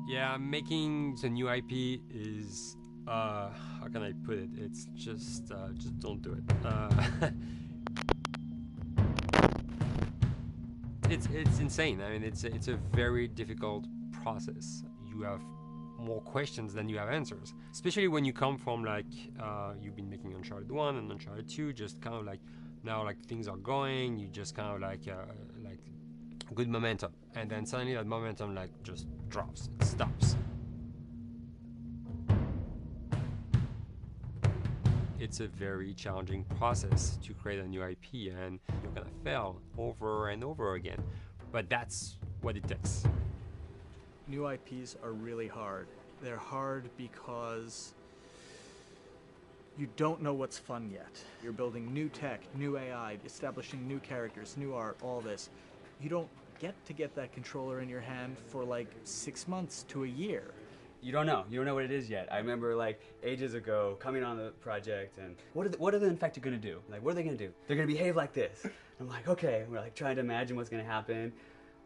Yeah, making the new IP is how can I put it? It's just don't do it. It's insane. I mean, it's a very difficult process. You have more questions than you have answers, especially when you come from like you've been making Uncharted 1 and Uncharted 2, just kind of like now like things are going, you just kind of like good momentum, and then suddenly that momentum like just drops, it stops. It's a very challenging process to create a new IP, and you're gonna fail over and over again, but that's what it takes. New IPs are really hard. They're hard because you don't know what's fun yet. You're building new tech, new AI, establishing new characters, new art, all this. You don't get that controller in your hand for like 6 months to a year. You don't know what it is yet. I remember like ages ago coming on the project and what are the infected going to do? Like, what are they going to do? They're going to behave like this. I'm like, okay, we're like trying to imagine what's going to happen.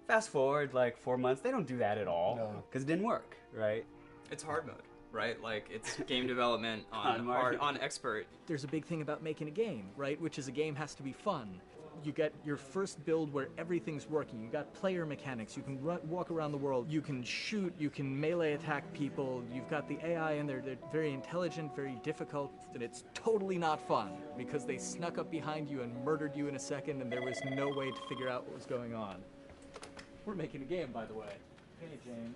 Fast forward like 4 months, they don't do that at all because it didn't work, right? It's hard mode, right? Like, it's game development on expert. There's a big thing about making a game, right? Which is a game has to be fun. You get your first build where everything's working. You got player mechanics. You can walk around the world. You can shoot. You can melee attack people. You've got the AI in there. They're very intelligent, very difficult, and it's totally not fun because they snuck up behind you and murdered you in a second, and there was no way to figure out what was going on. We're making a game, by the way. Hey, James.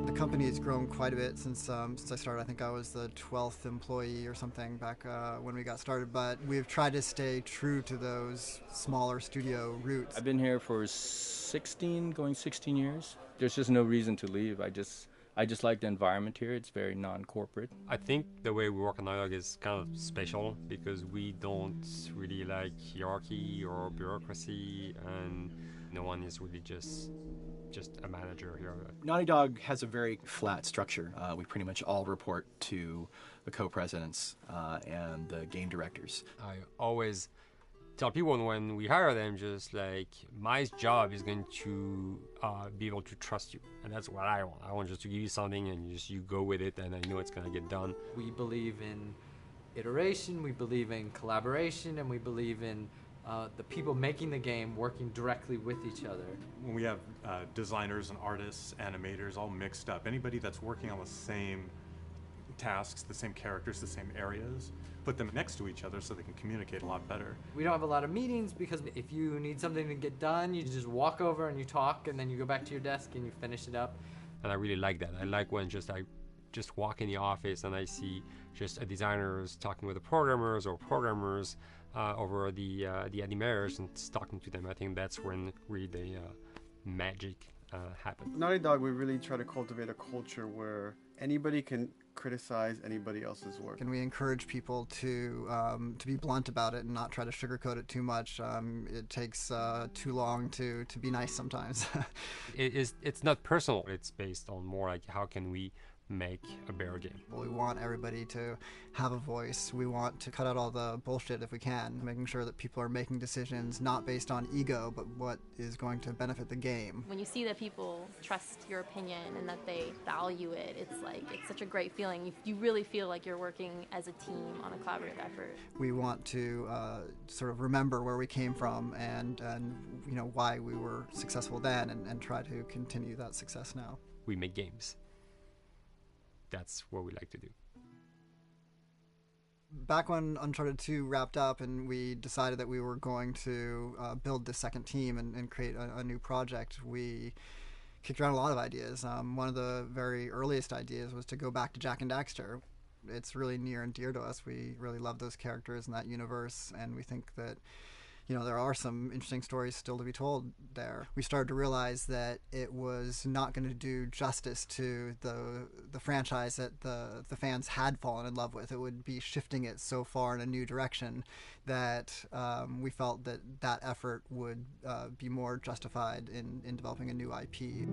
The company has grown quite a bit since I started. I think I was the 12th employee or something back when we got started, but we've tried to stay true to those smaller studio roots. I've been here for 16 years. There's just no reason to leave. I just like the environment here. It's very non-corporate. I think the way we work on Naughty Dog is kind of special because we don't really like hierarchy or bureaucracy, and no one is really just a manager here. Naughty Dog has a very flat structure. We pretty much all report to the co-presidents and the game directors. I always tell people when we hire them, just like, my job is going to be able to trust you, and that's what I want. I want just to give you something and you go with it, and I know it's going to get done. We believe in iteration, we believe in collaboration, and we believe in the people making the game working directly with each other. When we have designers and artists, animators all mixed up, anybody that's working on the same tasks, the same characters, the same areas, put them next to each other so they can communicate a lot better. We don't have a lot of meetings because if you need something to get done, you just walk over and you talk, and then you go back to your desk and you finish it up. And I really like that. I like when I just walk in the office and I see just designers talking with the programmers or programmers over the animators and talking to them. I think that's when really the magic happens. Naughty Dog, we really try to cultivate a culture where anybody can criticize anybody else's work. And we encourage people to be blunt about it and not try to sugarcoat it too much. It takes too long to be nice sometimes. It's not personal. It's based on more like how can we make a better game. We want everybody to have a voice. We want to cut out all the bullshit if we can, making sure that people are making decisions not based on ego, but what is going to benefit the game. When you see that people trust your opinion and that they value it, it's such a great feeling. You really feel like you're working as a team on a collaborative effort. We want to sort of remember where we came from and you know why we were successful then, and try to continue that success now. We make games. That's what we like to do. Back when Uncharted 2 wrapped up and we decided that we were going to build the second team and create a new project, we kicked around a lot of ideas. One of the very earliest ideas was to go back to Jak and Daxter. It's really near and dear to us. We really love those characters in that universe, and we think that there are some interesting stories still to be told there. We started to realize that it was not going to do justice to the franchise that the fans had fallen in love with. It would be shifting it so far in a new direction that we felt that effort would be more justified in developing a new IP.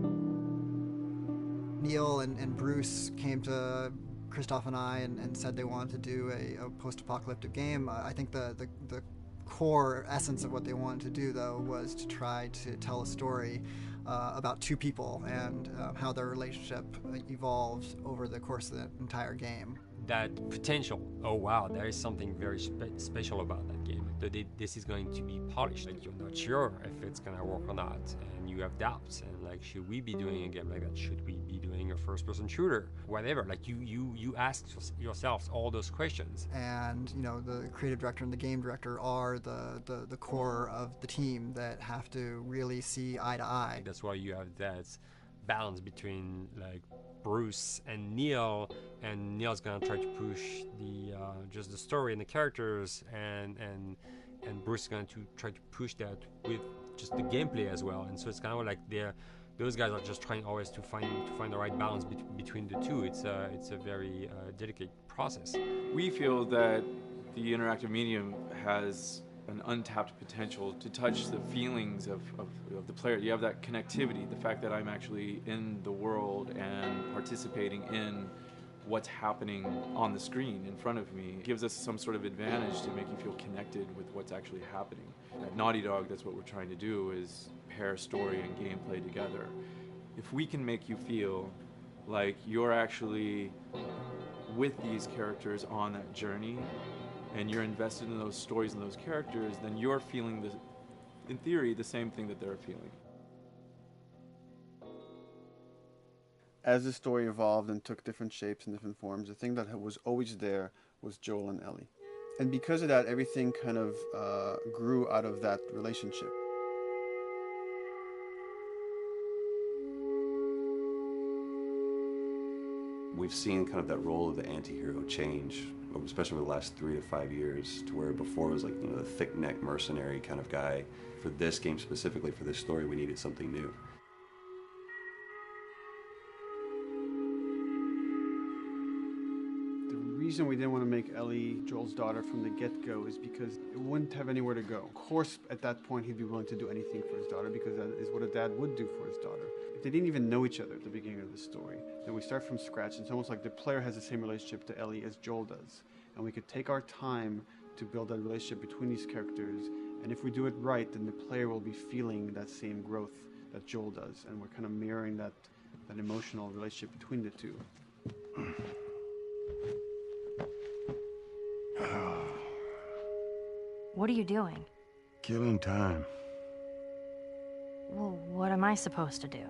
Neil and Bruce came to Christoph and I and said they wanted to do a post-apocalyptic game. I think the core essence of what they wanted to do, though, was to try to tell a story about two people and how their relationship evolved over the course of the entire game. That potential, oh wow, there is something very special about that game. This is going to be polished. Like, you're not sure if it's gonna work or not, and you have doubts. And like, should we be doing a game like that? Should we be doing a first-person shooter? Whatever. Like, you ask yourselves all those questions. And the creative director and the game director are the core of the team that have to really see eye to eye. That's why you have that balance between like Bruce and Neil's gonna try to push just the story and the characters, and Bruce is going to try to push that with just the gameplay as well. And so it's kind of like those guys are just trying always to find the right balance between the two. It's a very delicate process. We feel that the interactive medium has an untapped potential to touch the feelings of the player. You have that connectivity, the fact that I'm actually in the world and participating in what's happening on the screen in front of me gives us some sort of advantage to make you feel connected with what's actually happening. At Naughty Dog, that's what we're trying to do, is pair story and gameplay together. If we can make you feel like you're actually with these characters on that journey, and you're invested in those stories and those characters, then you're feeling, in theory, the same thing that they're feeling. As the story evolved and took different shapes and different forms, the thing that was always there was Joel and Ellie. And because of that, everything kind of grew out of that relationship. We've seen kind of that role of the anti-hero change, especially over the last 3 to 5 years, to where before it was like, the thick-neck mercenary kind of guy. For this game specifically, for this story, we needed something new. The reason we didn't want to make Ellie Joel's daughter from the get-go is because it wouldn't have anywhere to go. Of course, at that point, he'd be willing to do anything for his daughter, because that is what a dad would do for his daughter. If they didn't even know each other at the beginning of the story, then we start from scratch. It's almost like the player has the same relationship to Ellie as Joel does. And we could take our time to build that relationship between these characters, and if we do it right, then the player will be feeling that same growth that Joel does, and we're kind of mirroring that emotional relationship between the two. What are you doing? Killing time. Well, what am I supposed to do?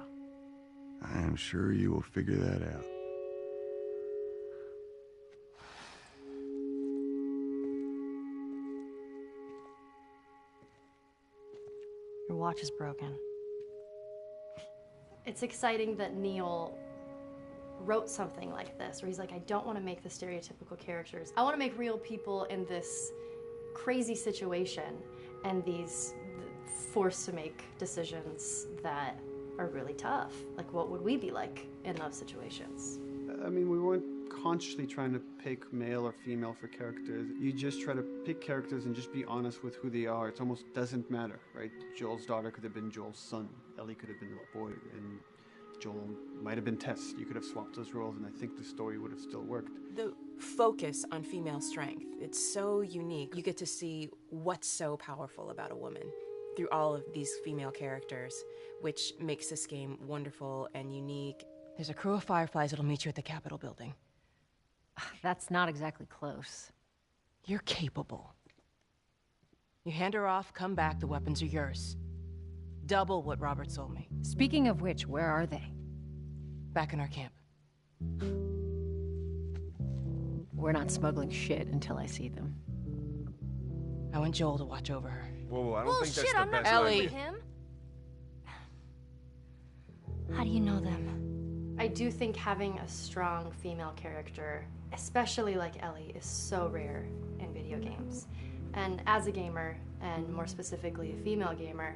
I am sure you will figure that out. Your watch is broken. It's exciting that Neil wrote something like this, where he's like, I don't want to make the stereotypical characters. I want to make real people in this crazy situation, and these forced to make decisions that are really tough. Like, what would we be like in those situations? I mean, we weren't consciously trying to pick male or female for characters. You just try to pick characters and just be honest with who they are. It almost doesn't matter, right? Joel's daughter could have been Joel's son. Ellie could have been a boy, and Joel might have been Tess. You could have swapped those roles, and I think the story would have still worked. The focus on female strength, it's so unique. You get to see what's so powerful about a woman through all of these female characters, which makes this game wonderful and unique. There's a crew of Fireflies that'll meet you at the Capitol building. That's not exactly close. You're capable. You hand her off, come back, the weapons are yours. Double what Robert sold me. Speaking of which, where are they? Back in our camp. We're not smuggling shit until I see them. I want Joel to watch over her. Whoa, I don't think that's shit, the I'm not best Ellie. idea. him. How do you know them? I do think having a strong female character, especially like Ellie, is so rare in video games. And as a gamer, and more specifically a female gamer,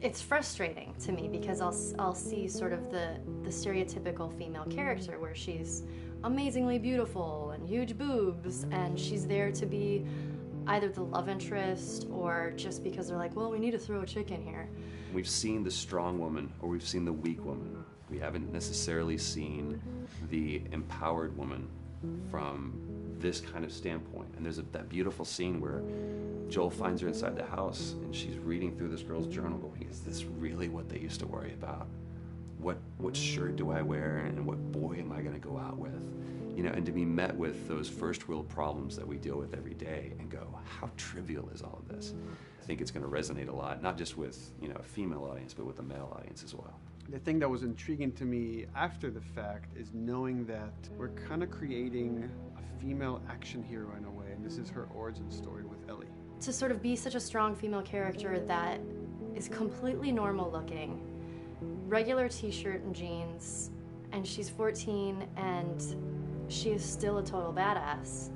it's frustrating to me because I'll see sort of the stereotypical female character where she's amazingly beautiful and huge boobs, and she's there to be either the love interest or just because they're like, well, we need to throw a chick in here. We've seen the strong woman or we've seen the weak woman. We haven't necessarily seen the empowered woman from this kind of standpoint. And there's that beautiful scene where Joel finds her inside the house and she's reading through this girl's journal going, is this really what they used to worry about? What shirt do I wear and what boy am I gonna go out with? You know, and to be met with those first world problems that we deal with every day and go, how trivial is all of this? I think it's gonna resonate a lot, not just with, you know, a female audience, but with a male audience as well. The thing that was intriguing to me after the fact is knowing that we're kind of creating a female action hero in a way, and this is her origin story with Ellie. To sort of be such a strong female character that is completely normal looking, regular t-shirt and jeans, and she's 14 and she is still a total badass,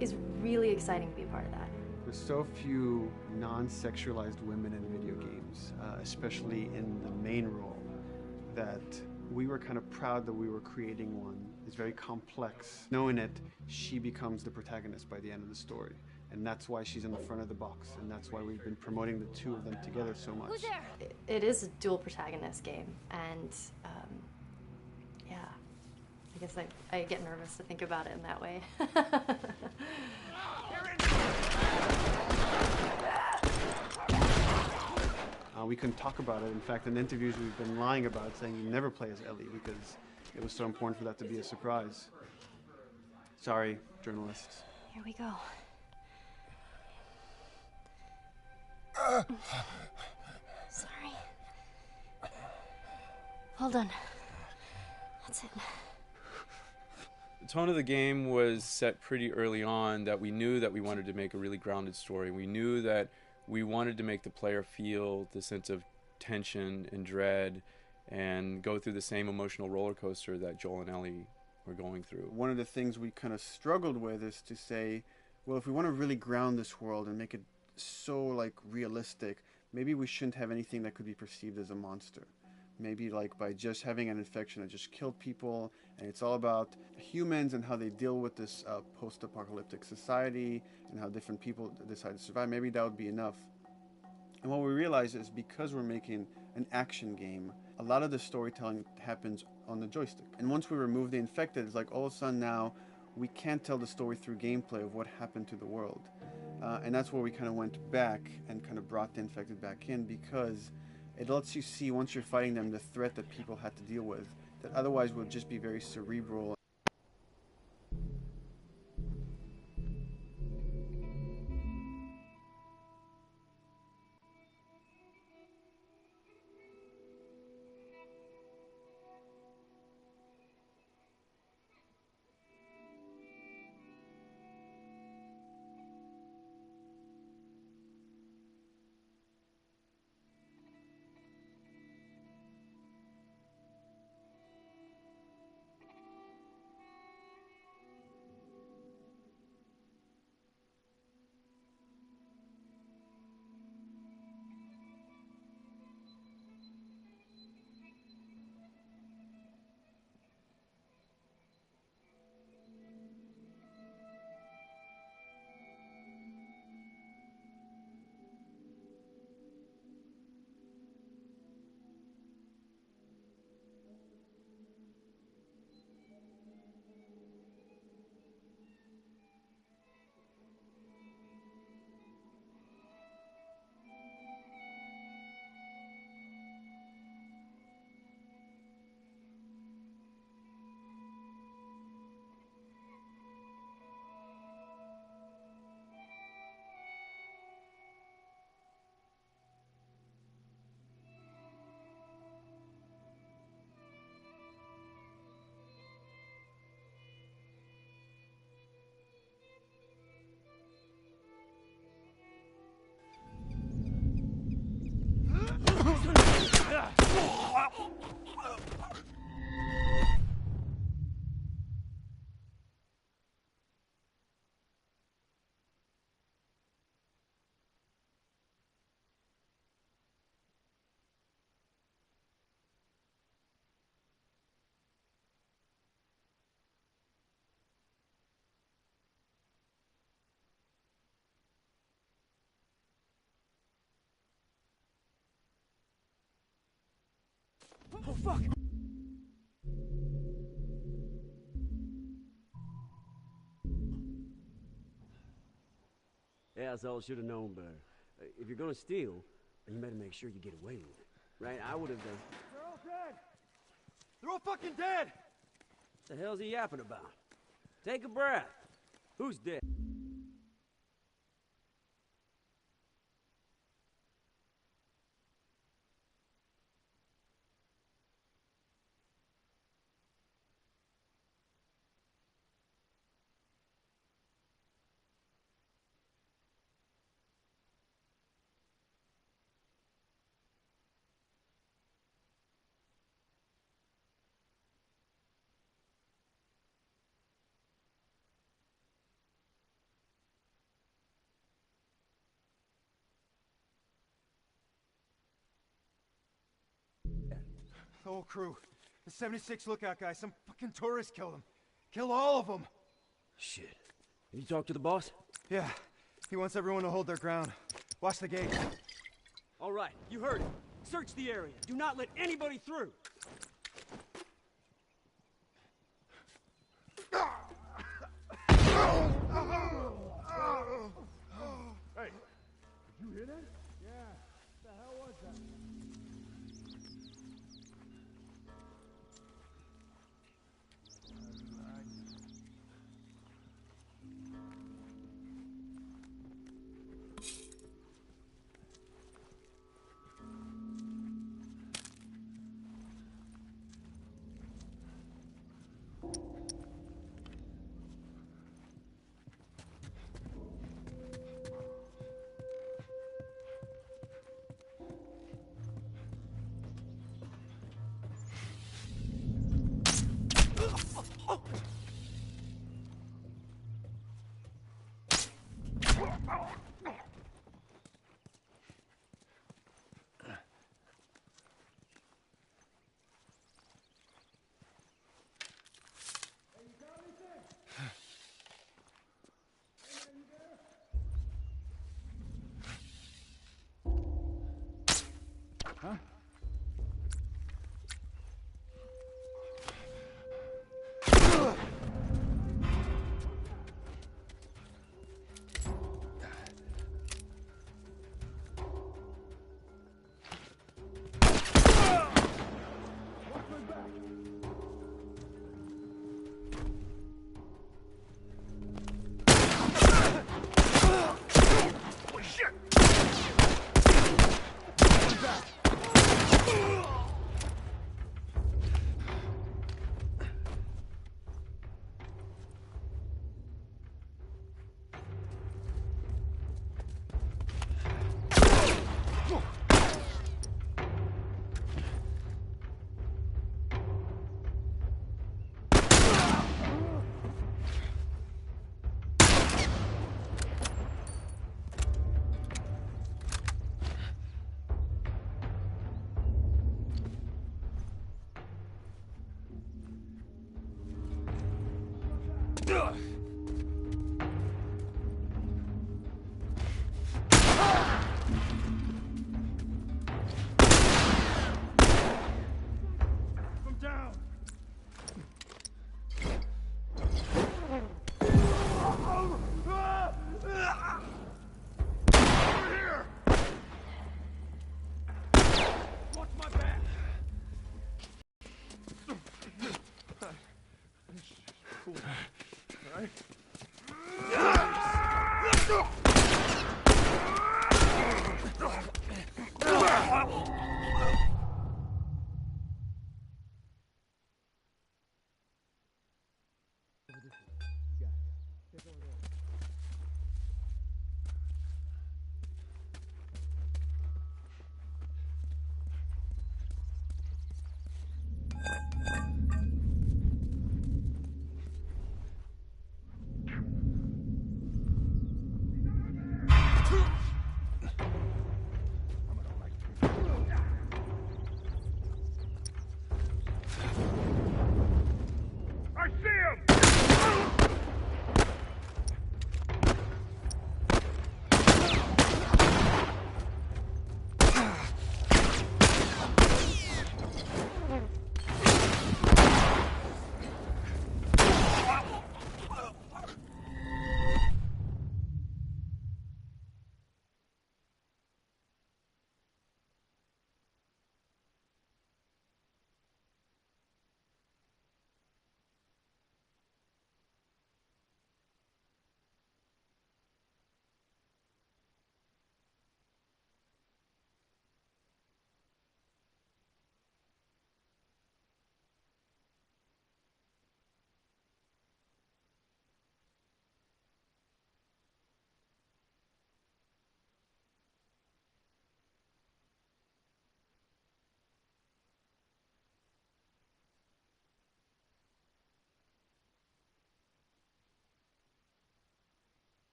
is really exciting to be a part of that. There's so few non-sexualized women in video games, especially in the main role, that we were kind of proud that we were creating one. It's very complex. Knowing it, she becomes the protagonist by the end of the story. And that's why she's in the front of the box, and that's why we've been promoting the two of them together so much. Who's there? It is a dual protagonist game, and yeah, I guess I get nervous to think about it in that way. We couldn't talk about it. In fact, in interviews we've been lying about it, saying you never play as Ellie because it was so important for that to be a surprise. Sorry, journalists. Here we go. Sorry. Hold on. That's it. The tone of the game was set pretty early on that we knew that we wanted to make a really grounded story. We knew that we wanted to make the player feel the sense of tension and dread and go through the same emotional roller coaster that Joel and Ellie were going through. One of the things we kind of struggled with is to say, well, if we want to really ground this world and make it so like realistic, maybe we shouldn't have anything that could be perceived as a monster. Maybe like by just having an infection that just killed people, and it's all about humans and how they deal with this post-apocalyptic society and how different people decide to survive. Maybe that would be enough. And what we realize is because we're making an action game, a lot of the storytelling happens on the joystick. And once we remove the infected, it's like all of a sudden now we can't tell the story through gameplay of what happened to the world. And that's where we kind of went back and kind of brought the infected back in, because it lets you see, once you're fighting them, the threat that people had to deal with that otherwise would just be very cerebral. Oh, fuck! Yeah, Asshole, should have known better. If you're gonna steal, you better make sure you get away with it. Right? I would have done. They're all dead! They're all fucking dead! What the hell's he yapping about? Take a breath. Who's dead? The whole crew. The 76 lookout guy. Some fucking tourist killed him. Kill all of them. Shit. Have you talked to the boss? Yeah. He wants everyone to hold their ground. Watch the gate. All right, you heard it. Search the area. Do not let anybody through. Hey, did you hear that? Yeah. What the hell was that? Huh?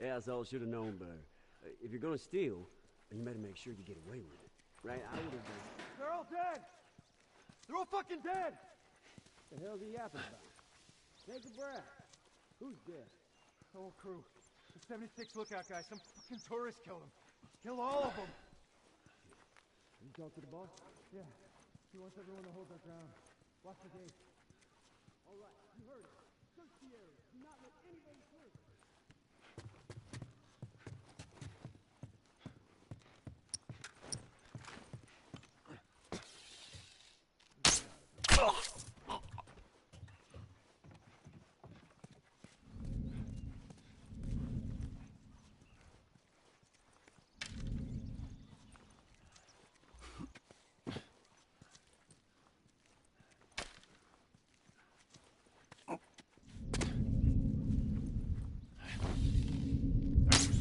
Yeah, that's all I should have known better. If you're gonna steal, you better make sure you get away with it. Right? I would have been... They're all dead! They're all fucking dead! What the hell's he yapping about? Take a breath. Who's dead? The whole crew. The 76 lookout guy. Some fucking tourist killed him. Kill all of them. You talk to the boss? Yeah. He wants everyone to hold their ground. Watch the gate. All right, you heard it. Search the area. Do not let anybody through.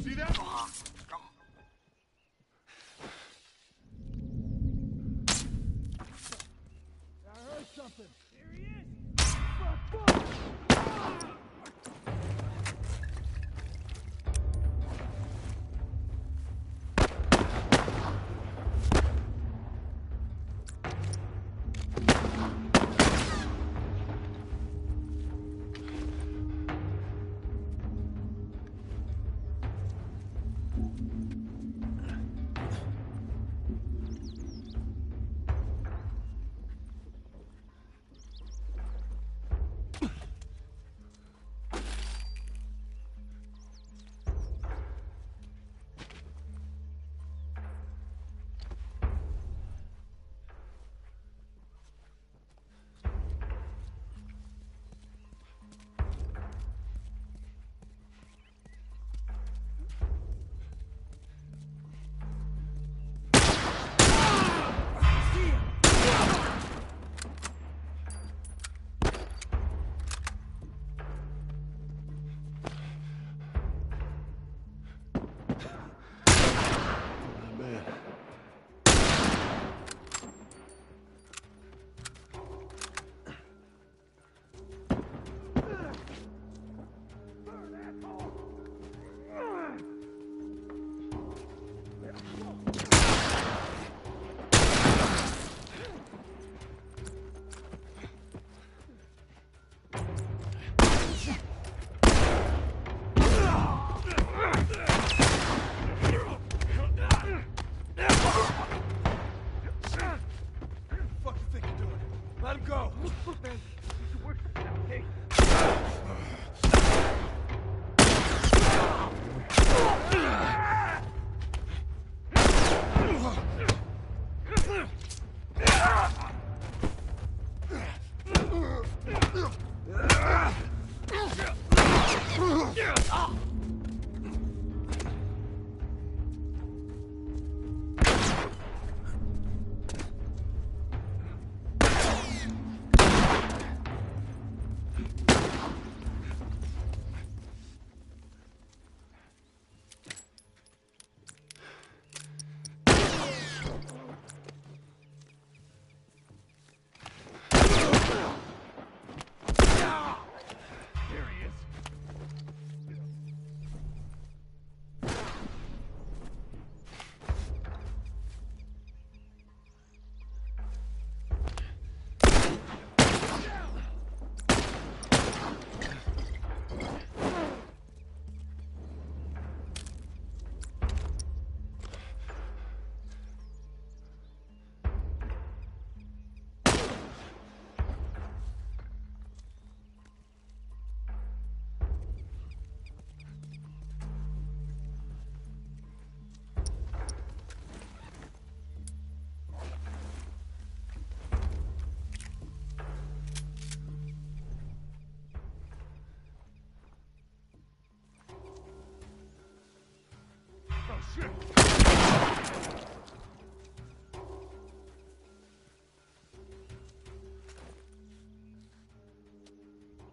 See that? I heard something. There he is. Fuck. Let him go! Man, where's the okay?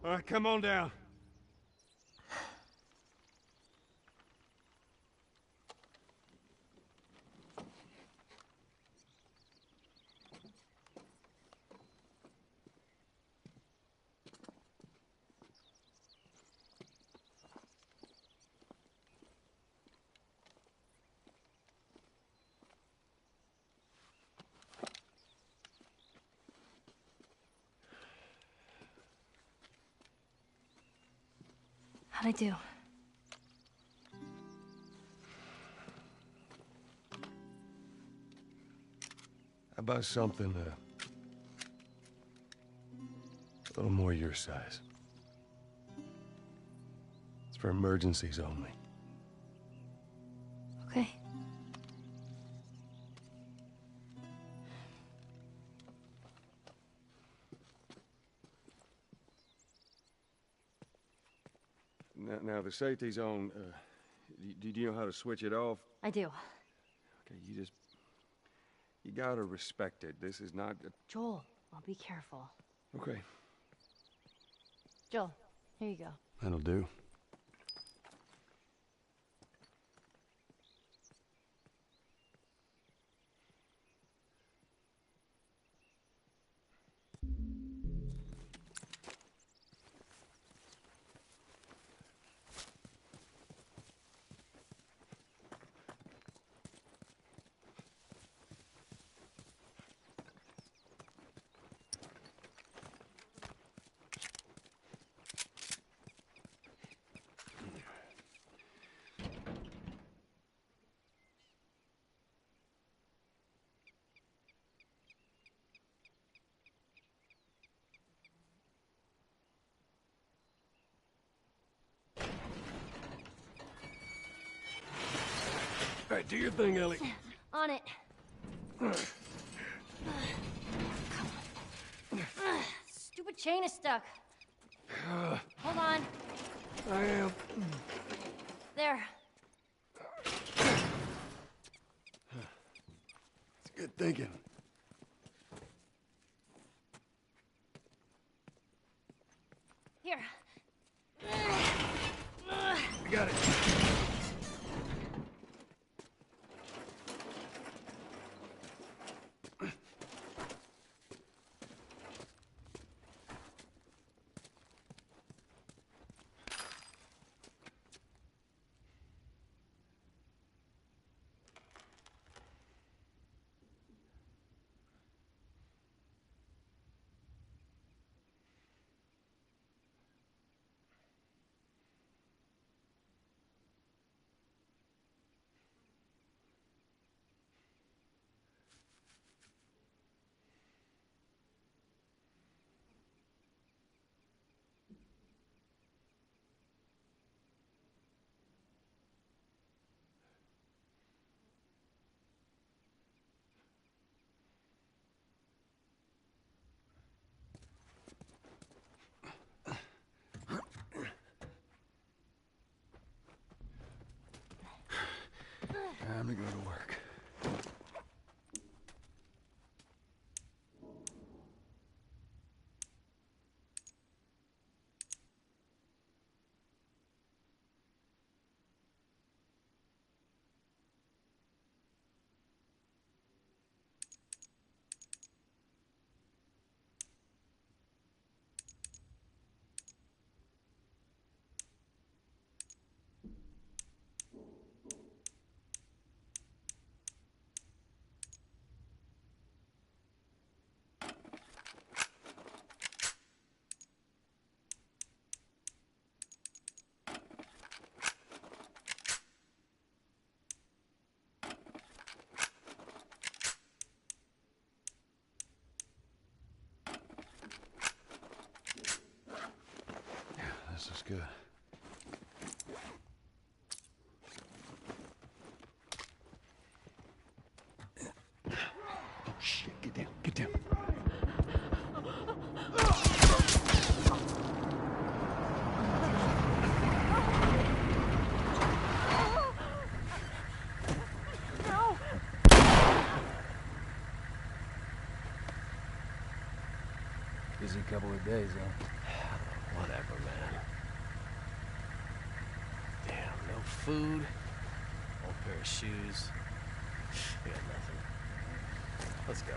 All right, come on down. How'd I do? How about something a little more your size? It's for emergencies only. Okay. Now the safety zone, do you know how to switch it off? I do. Okay, you gotta respect it. This is not a... Joel, I'll be careful. Okay. Joel, here you go. That'll do. All right, do your thing, Ellie. On it. Stupid chain is stuck. Hold on. I am. There. It's good thinking. Here. I got it. Time to go to work. This is good. Oh shit, get down, get down. Busy couple of days, huh? Whatever, man. Damn, no food, old pair of shoes. We got nothing. Let's go.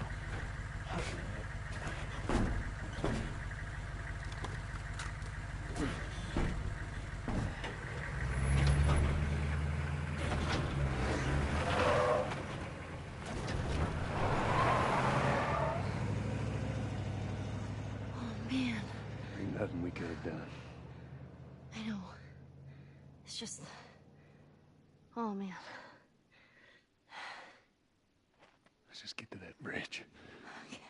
Man, Ain't nothing we could have done. I know. just... Oh, man. Let's just get to that bridge. Okay.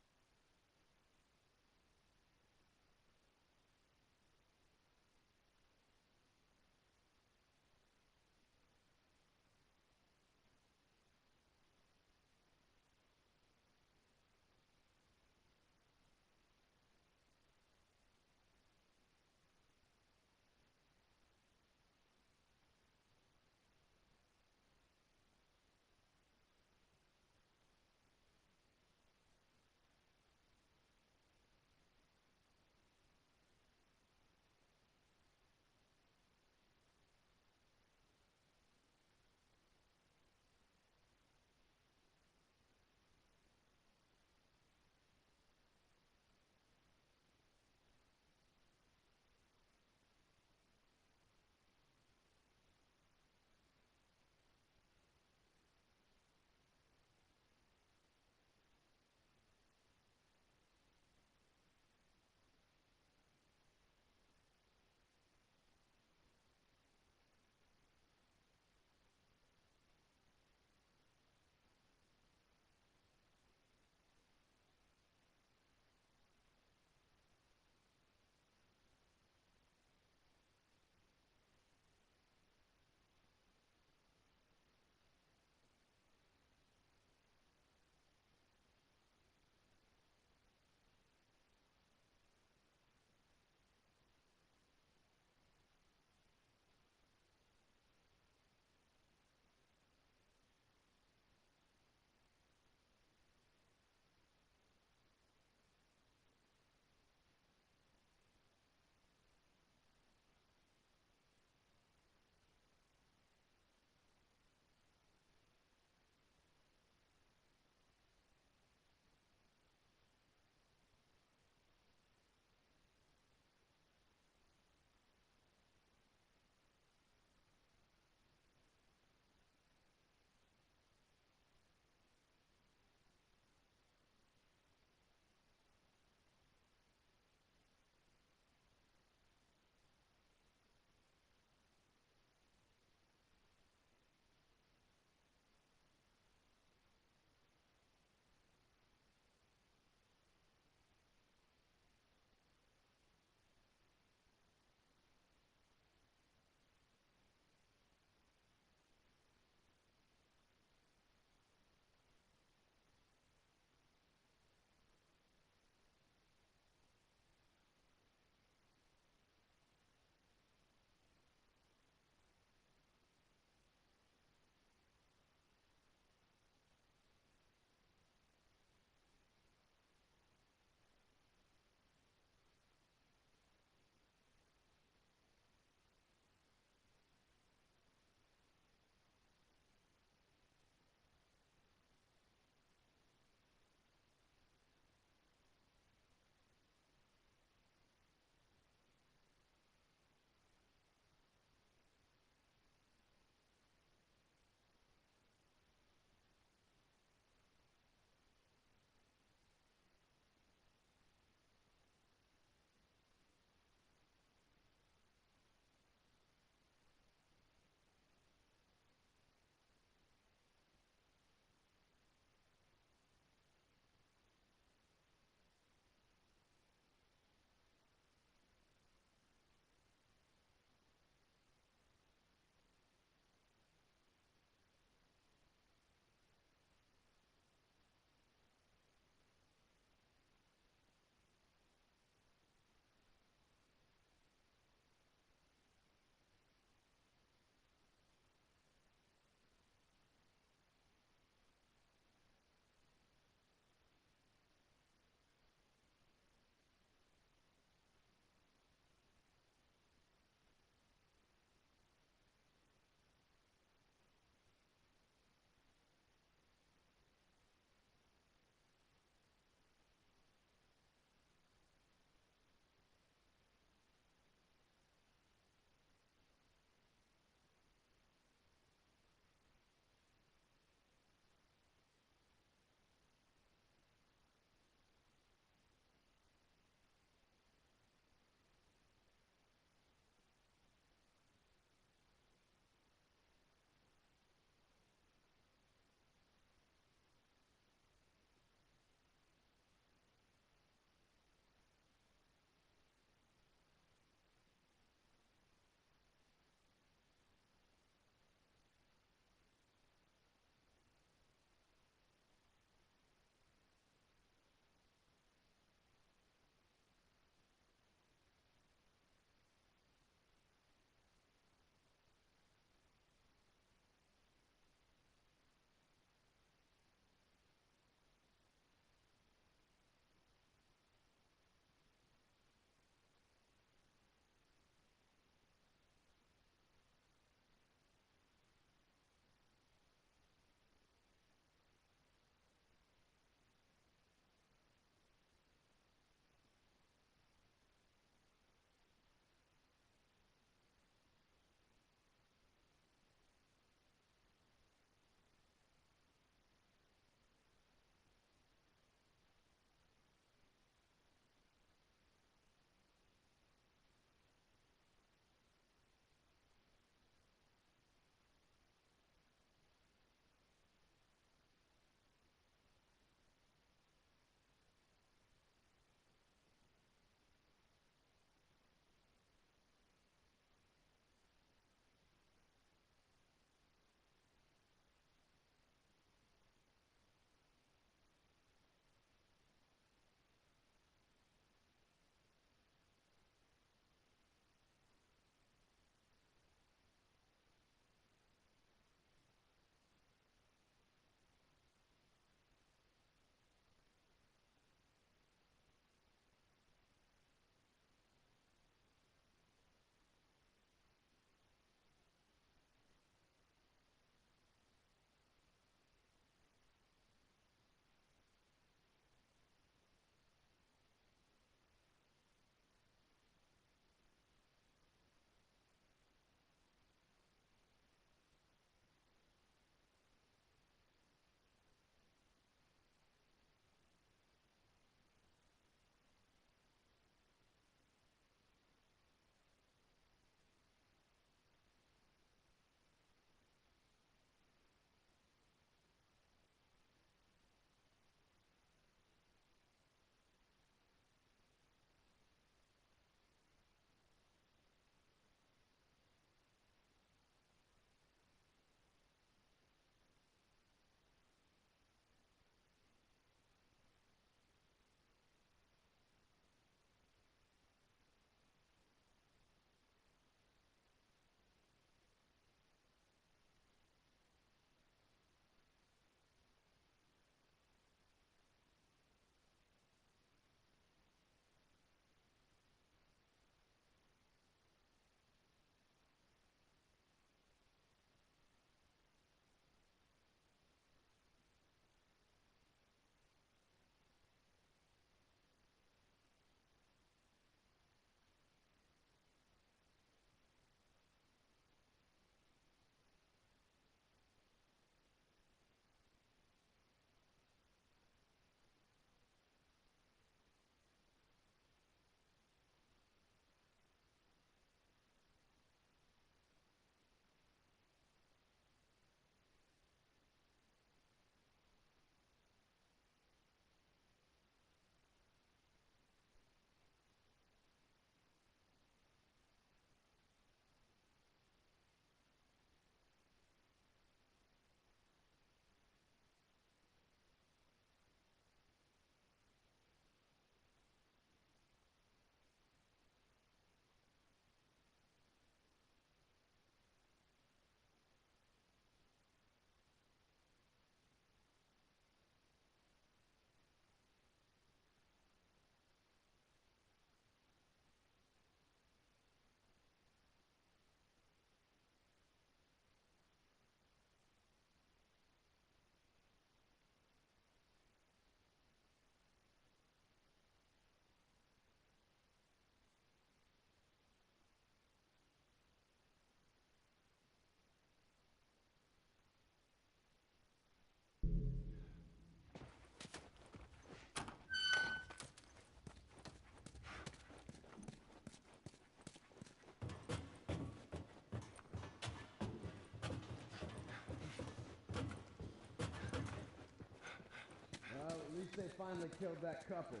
they finally killed that couple.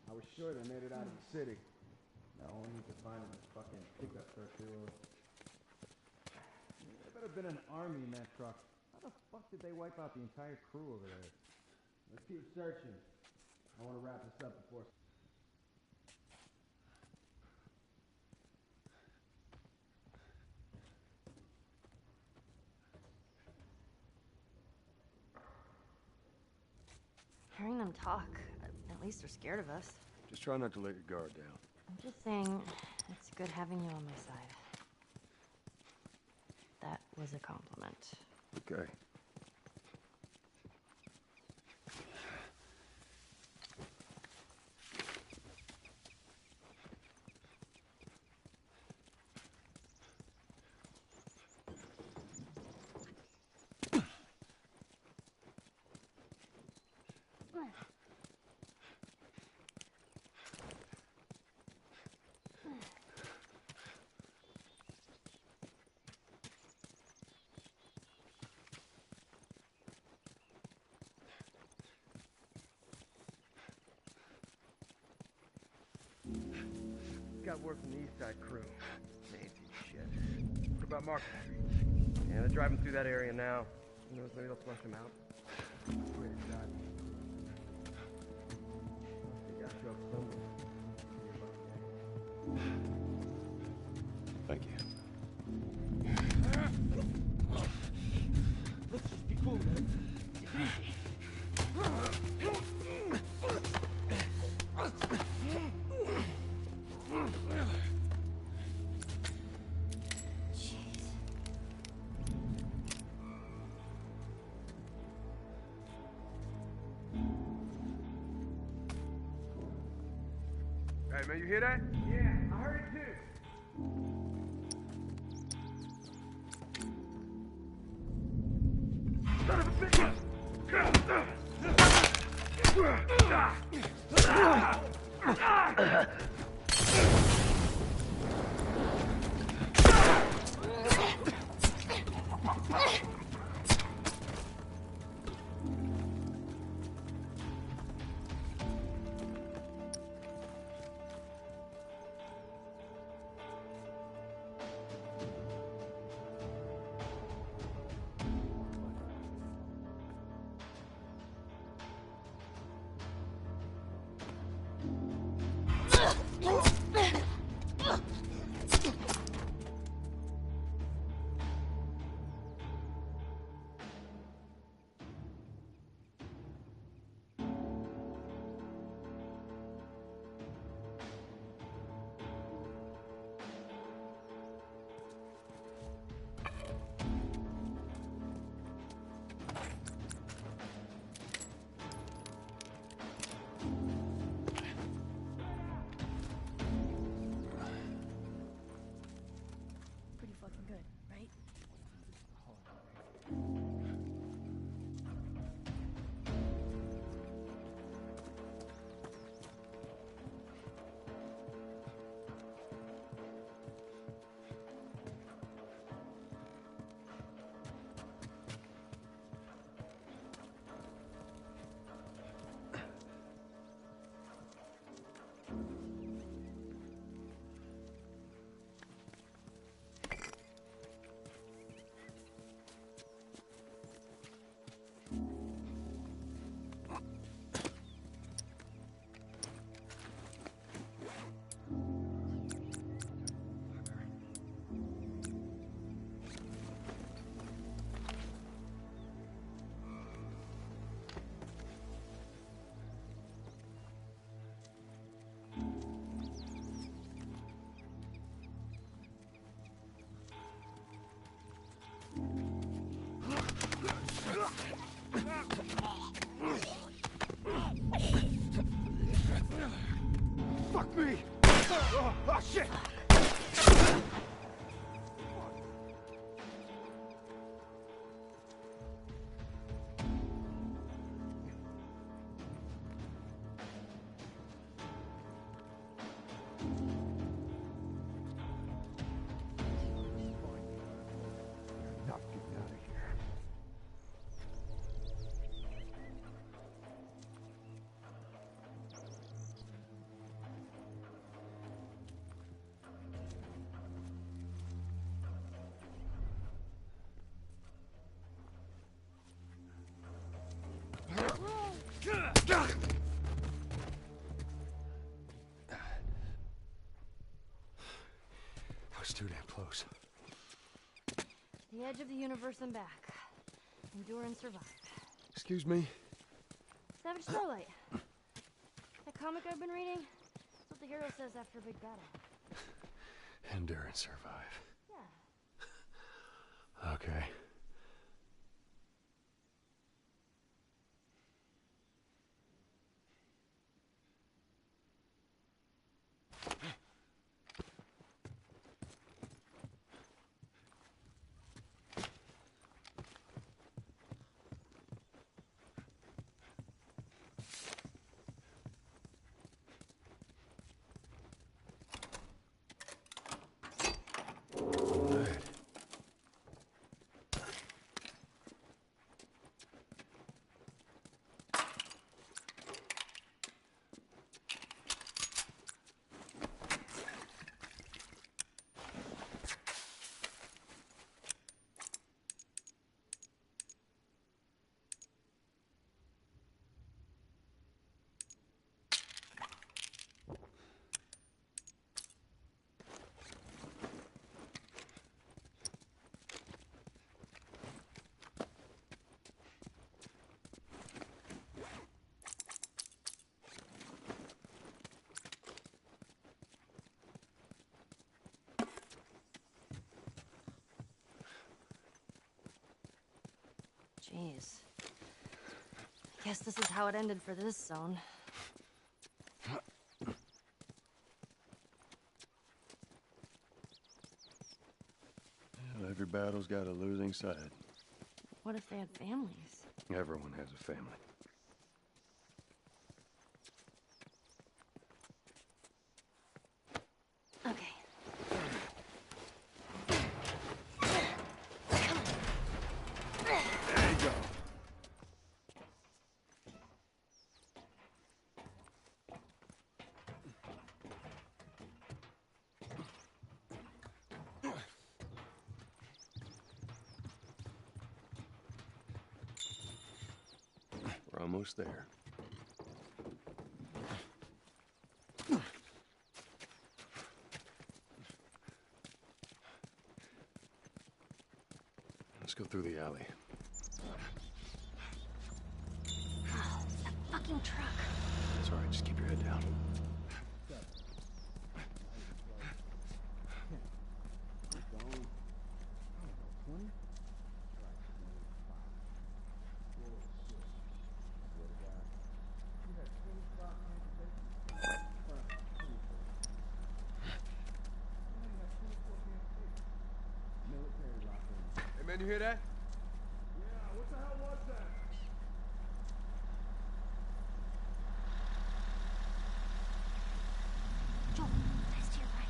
I was sure they made it out of the city. Now all we need to find is a fucking pickup truck to... There better have been an army in that truck. How the fuck did they wipe out the entire crew over there? Let's keep searching. I want to wrap this up before... Hearing them talk, at least they're scared of us. Just try not to let your guard down. I'm just saying, it's good having you on my side. That was a compliment. Okay. Got word from the East Side crew. Nancy shit. What about Market Street? Yeah, they're driving through that area now. Who knows, maybe they'll flush them out. Great shot. They got truck somewhere. Thank you. Let's just be cool, man. Hey, man, you hear that? Yeah, I heard it too. Son of a bitch! Pretty fucking good, right? Fuck me! Oh, shit! Not getting out of here. too damn close. The edge of the universe and back. Endure and survive. Excuse me? Savage Starlight. That comic I've been reading? That's what the hero says after a big battle. Endure and survive. Yeah. Okay. Jeez. Guess this is how it ended for this zone. Well, every battle's got a losing side. What if they had families? Everyone has a family. Okay. There you go. We're almost there. Let's go through the alley. Oh, that fucking truck. It's all right, just keep your head down. Hey, man, you hear that? Yeah, what the hell was that? Joel, that's to your right.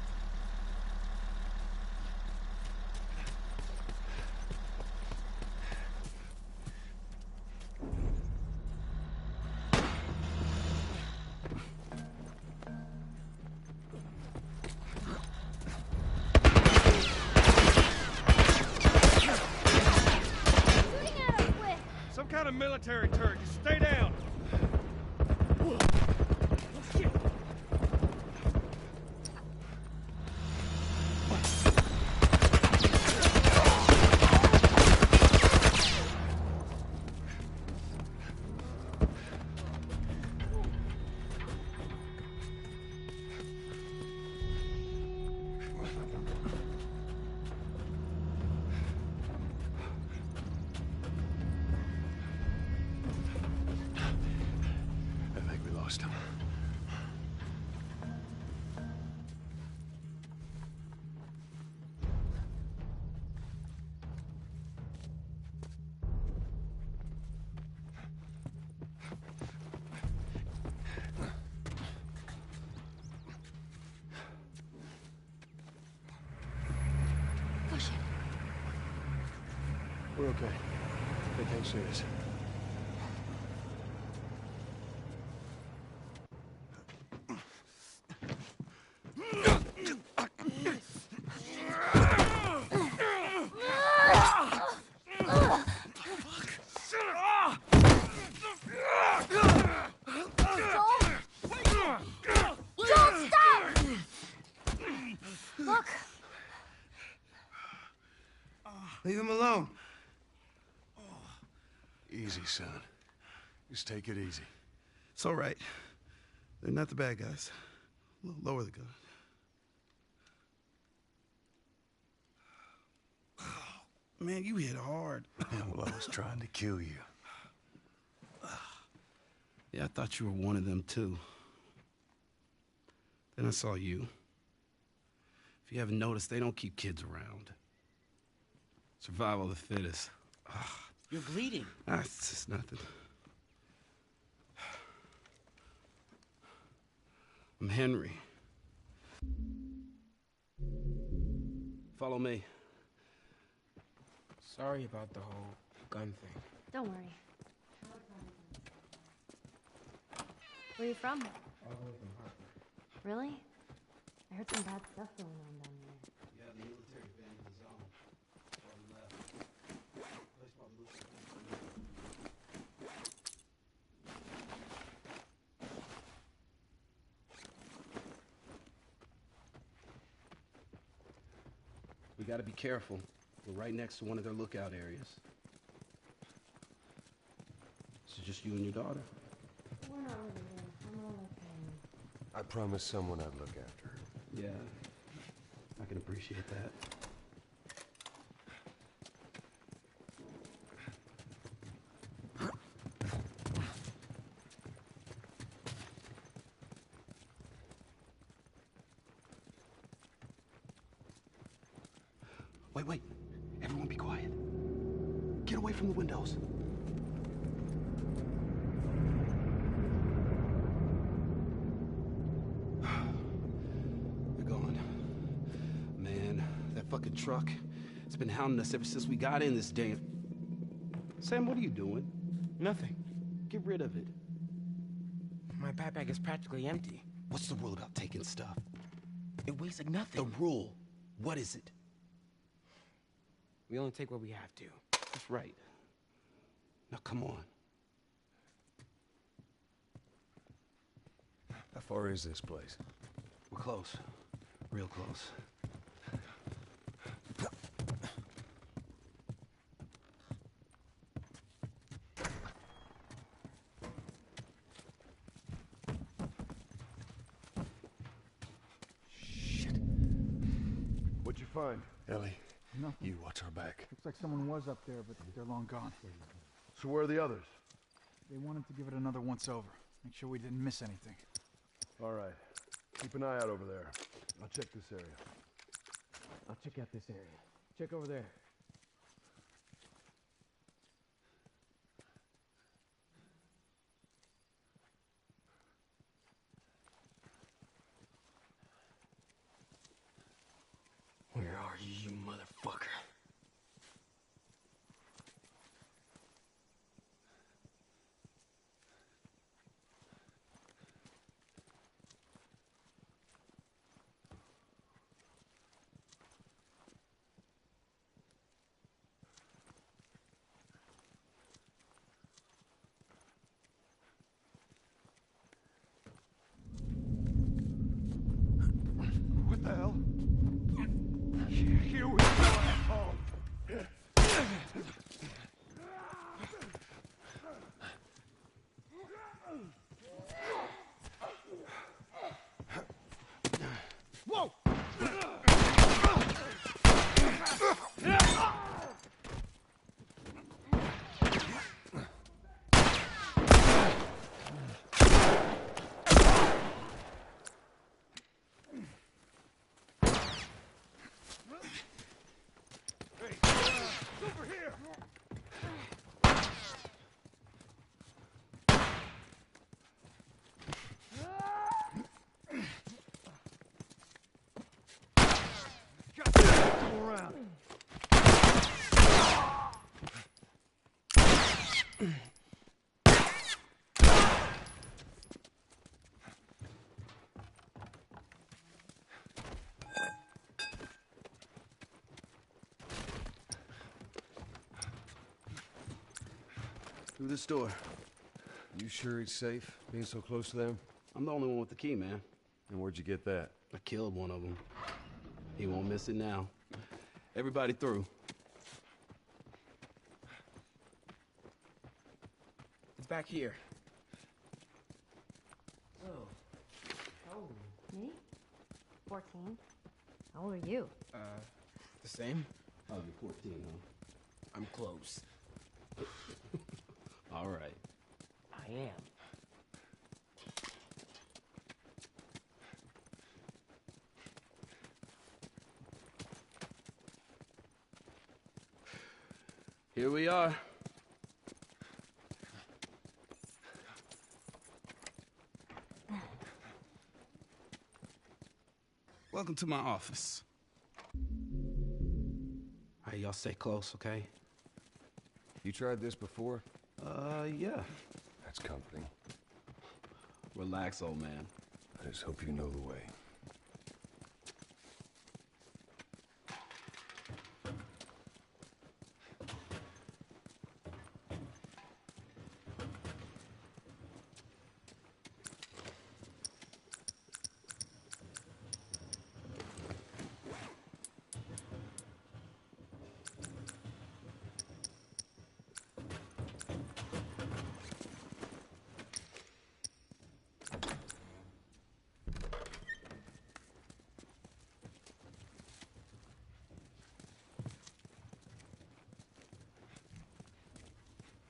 Some kind of military turret. Just stay down. I think we lost him. Push it. We're okay. Nothing serious. Joel, stop! Look, Leave him alone. Easy, son. Just take it easy. It's all right. They're not the bad guys. Lower the gun. Man, you hit hard. Yeah, well, I was trying to kill you. Yeah, I thought you were one of them, too. Then I saw you. If you haven't noticed, they don't keep kids around. Survival of the fittest. You're bleeding. It's just nothing. I'm Henry. Follow me. Sorry about the whole gun thing. Don't worry. Where are you from? Really? I heard some bad stuff going on down there. Yeah, the military abandoned the zone. Before we left. Place probably looks like we gotta be careful. We're right next to one of their lookout areas. So just you and your daughter? We're not living here. I'm all okay. I promised someone I'd look after her. Yeah, I can appreciate that. Wait. Everyone be quiet. Get away from the windows. They're gone. Man, that fucking truck, it's been hounding us ever since we got in this damn... Sam, what are you doing? Nothing. Get rid of it. My backpack is practically empty. What's the rule about taking stuff? It weighs like nothing. The rule. What is it? We only take what we have to. That's right. Now, come on. How far is this place? We're close. Real close. Shit. What'd you find? Ellie, Nothing. you watch our back. Looks like someone was up there, but they're long gone. So where are the others? They wanted to give it another once-over. Make sure we didn't miss anything. All right. Keep an eye out over there. I'll check this area. I'll check out this area. Check over there. Where are you, you motherfucker? What the hell? Here we go, asshole! Whoa! Over here! Come around. Through this door. You sure it's safe, being so close to them? I'm the only one with the key, man. And where'd you get that? I killed one of them. He won't miss it now. Everybody through. back here. Oh. How old are you? Me? 14. How old are you? The same? Oh, you're 14, huh? I'm close. All right. I am. Here we are. Welcome to my office. All right, y'all stay close, okay? You tried this before? Yeah. That's comforting. Relax, old man. I just hope you know the way.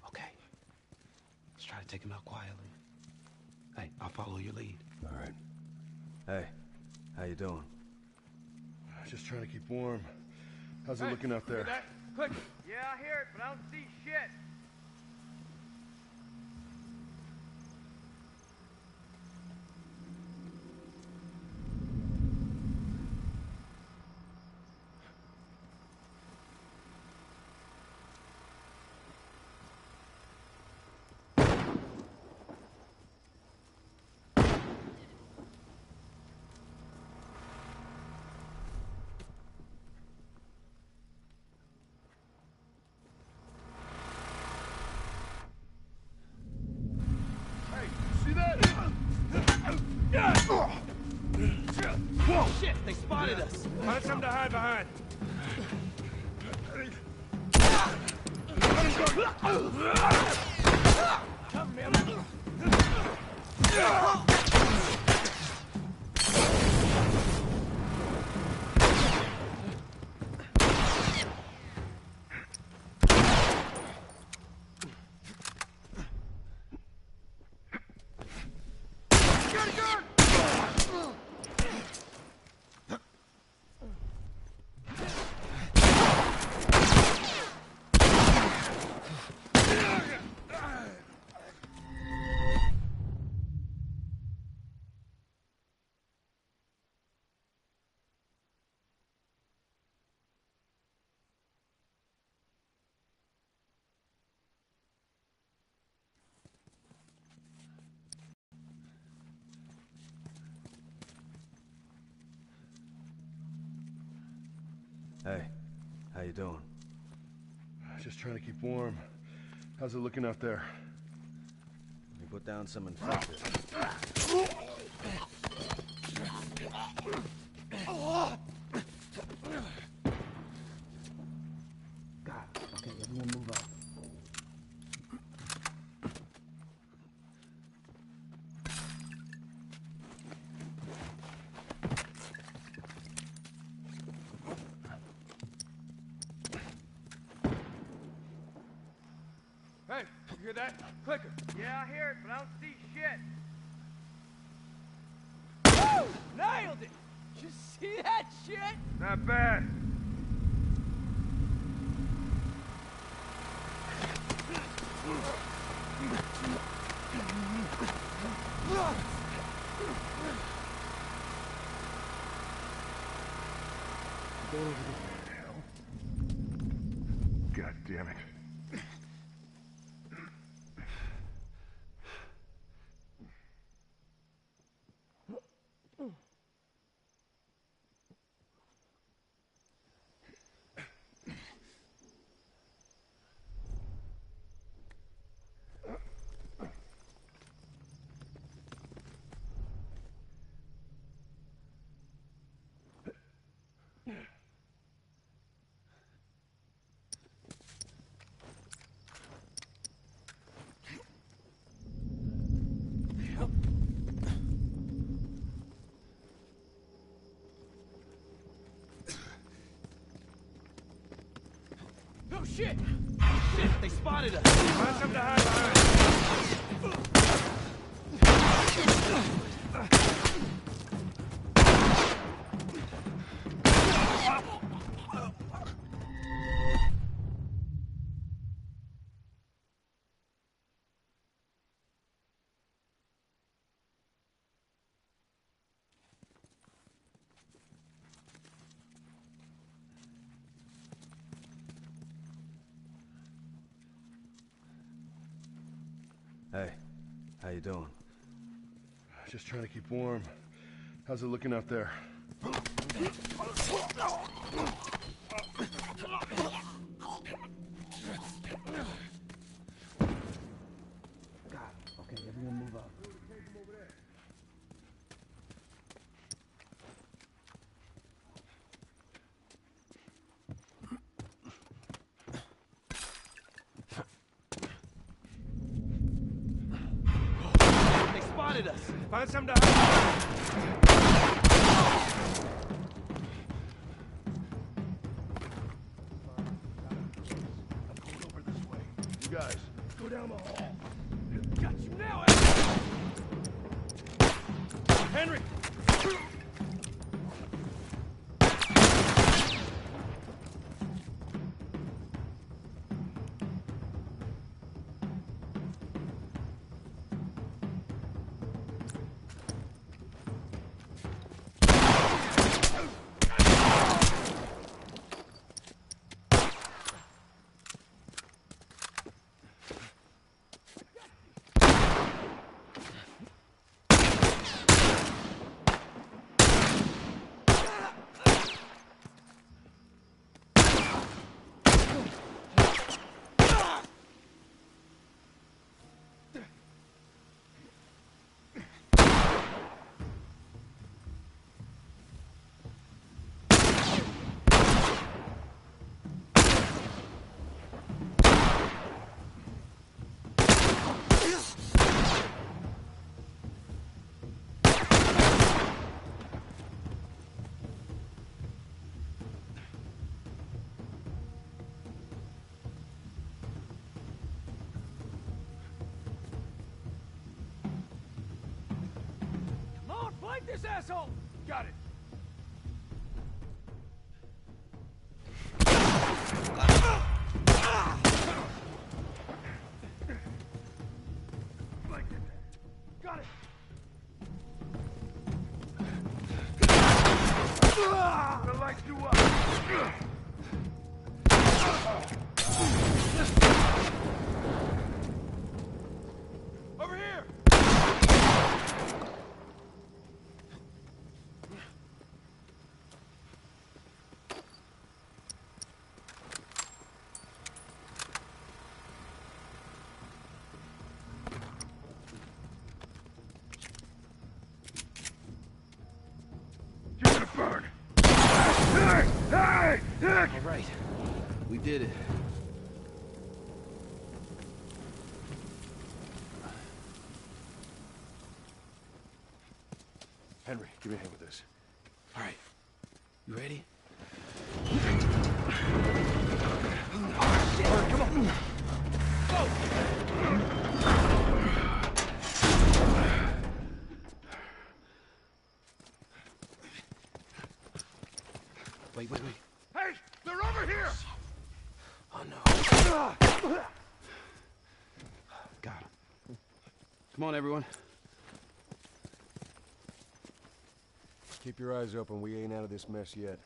Okay. Let's try to take him out quietly. Hey, I'll follow your lead. All right. Hey, how you doing? Just trying to keep warm. How's it Hey, looking out hear there? that? Click. Yeah, I hear it, but I don't see shit. See that? Whoa! Shit, they spotted us. Find something to hide behind. Come, man. Hey, how you doing? Just trying to keep warm. How's it looking out there? Let me put down some infected. God, okay, everyone move up. Hey, you hear that? Clicker. Yeah, I hear it, but I don't see shit. Woo! Nailed it! You see that shit? Not bad. God damn it. Oh shit! Shit, they spotted us! Find something to hide behind! Hey, how you doing? Just trying to keep warm. How's it looking out there? God, okay, everyone move up. They spotted us! Find something to hide! You guys, go down the hall. Got you now, Henry! Fight this asshole! Got it. Got it. The lights do up. Over here. All right, we did it. Henry, give me a hand with this. All right, you ready? Shit. Come on. Go. Wait. Hey, they're over here! Oh no. Got him. Come on, everyone. Keep your eyes open. We ain't out of this mess yet.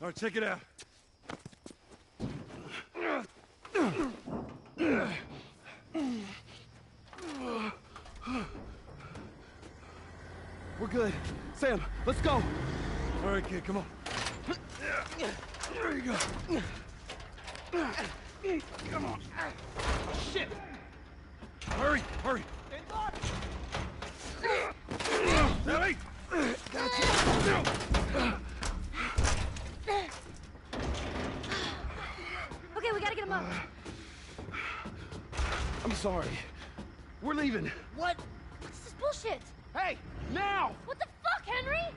All right, check it out. We're good. Sam, let's go. All right, kid, come on. There you go. Come on. Shit. Hurry! Ellie! Gotcha. Okay, we gotta get him up. I'm sorry. We're leaving. What? What's this bullshit? Hey, now! What the fuck, Henry?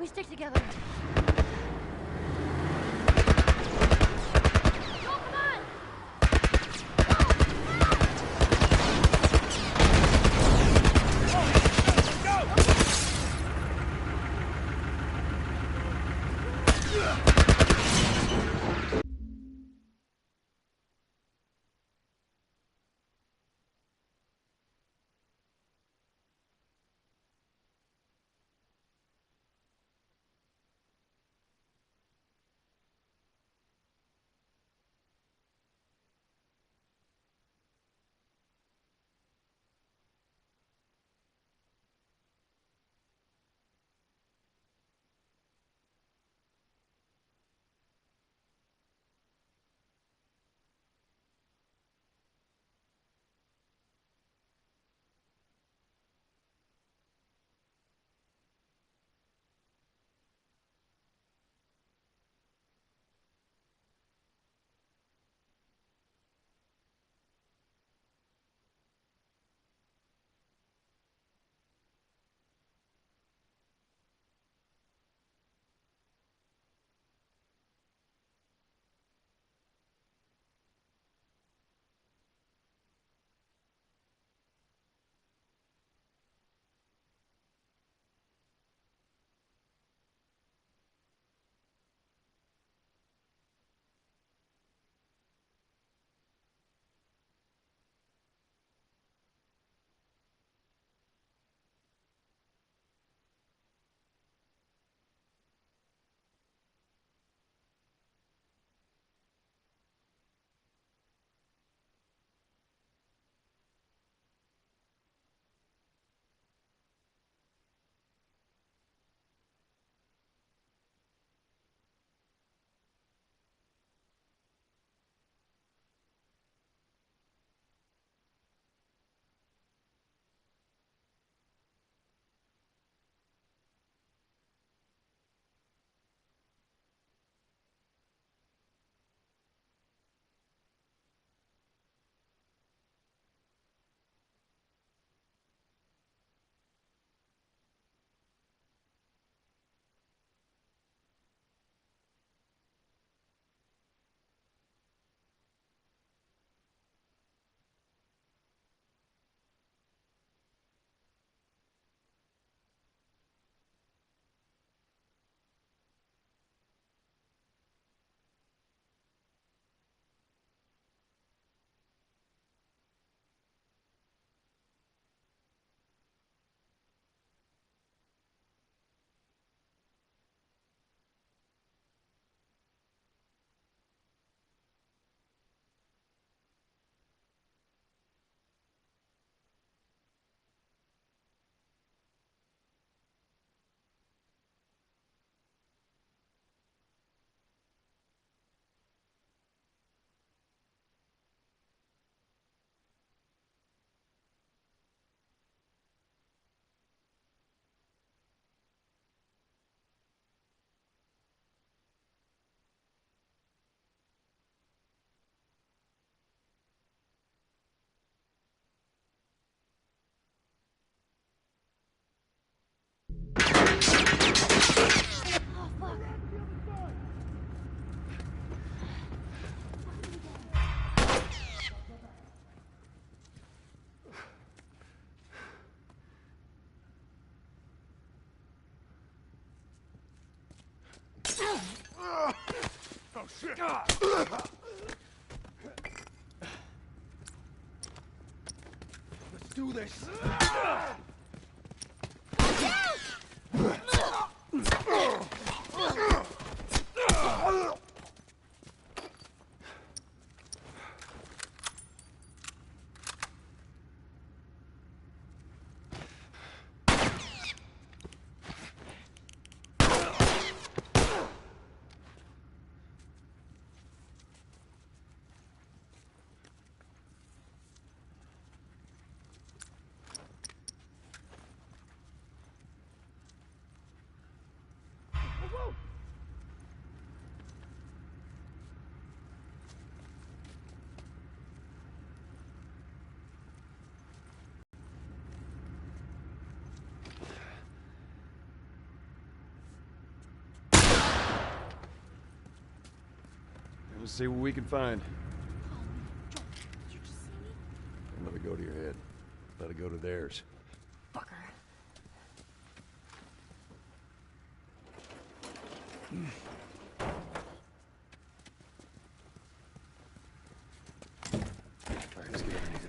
We stay Let's do this. Let's see what we can find. Don't let it go to your head. Let it go to theirs. Fucker. All right, let's get underneath it.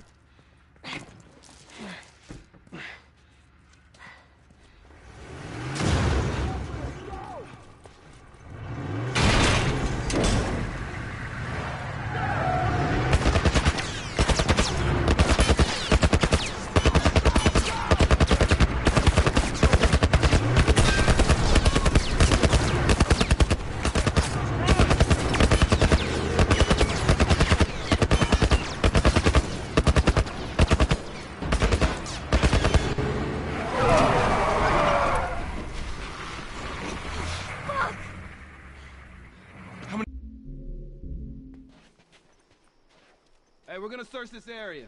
Hey, we're gonna search this area.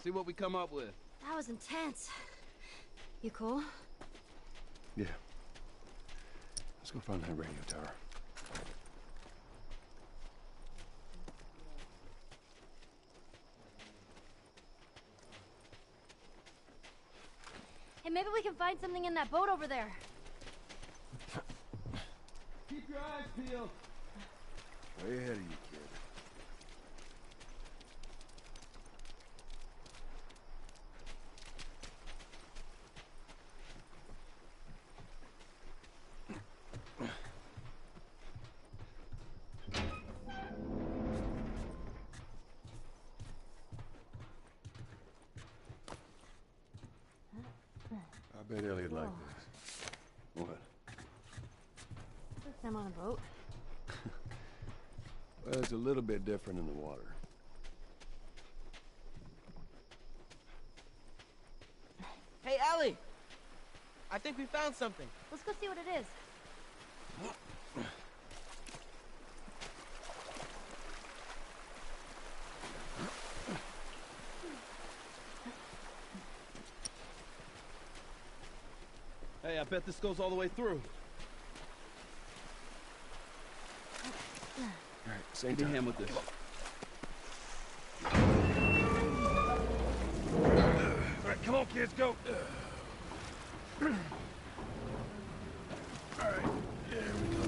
See what we come up with. That was intense. You cool? Yeah. Let's go find that radio tower. Hey, maybe we can find something in that boat over there. Keep your eyes peeled. Way ahead of you, kid. I bet Elliot liked this. What? First time on a boat. Well, it's a little bit different in the water. Hey, Ellie! I think we found something. Let's go see what it is. Hey, I bet this goes all the way through. All right, same Give me a time. hand with this. All right, come on, kids, go. All right, there we go.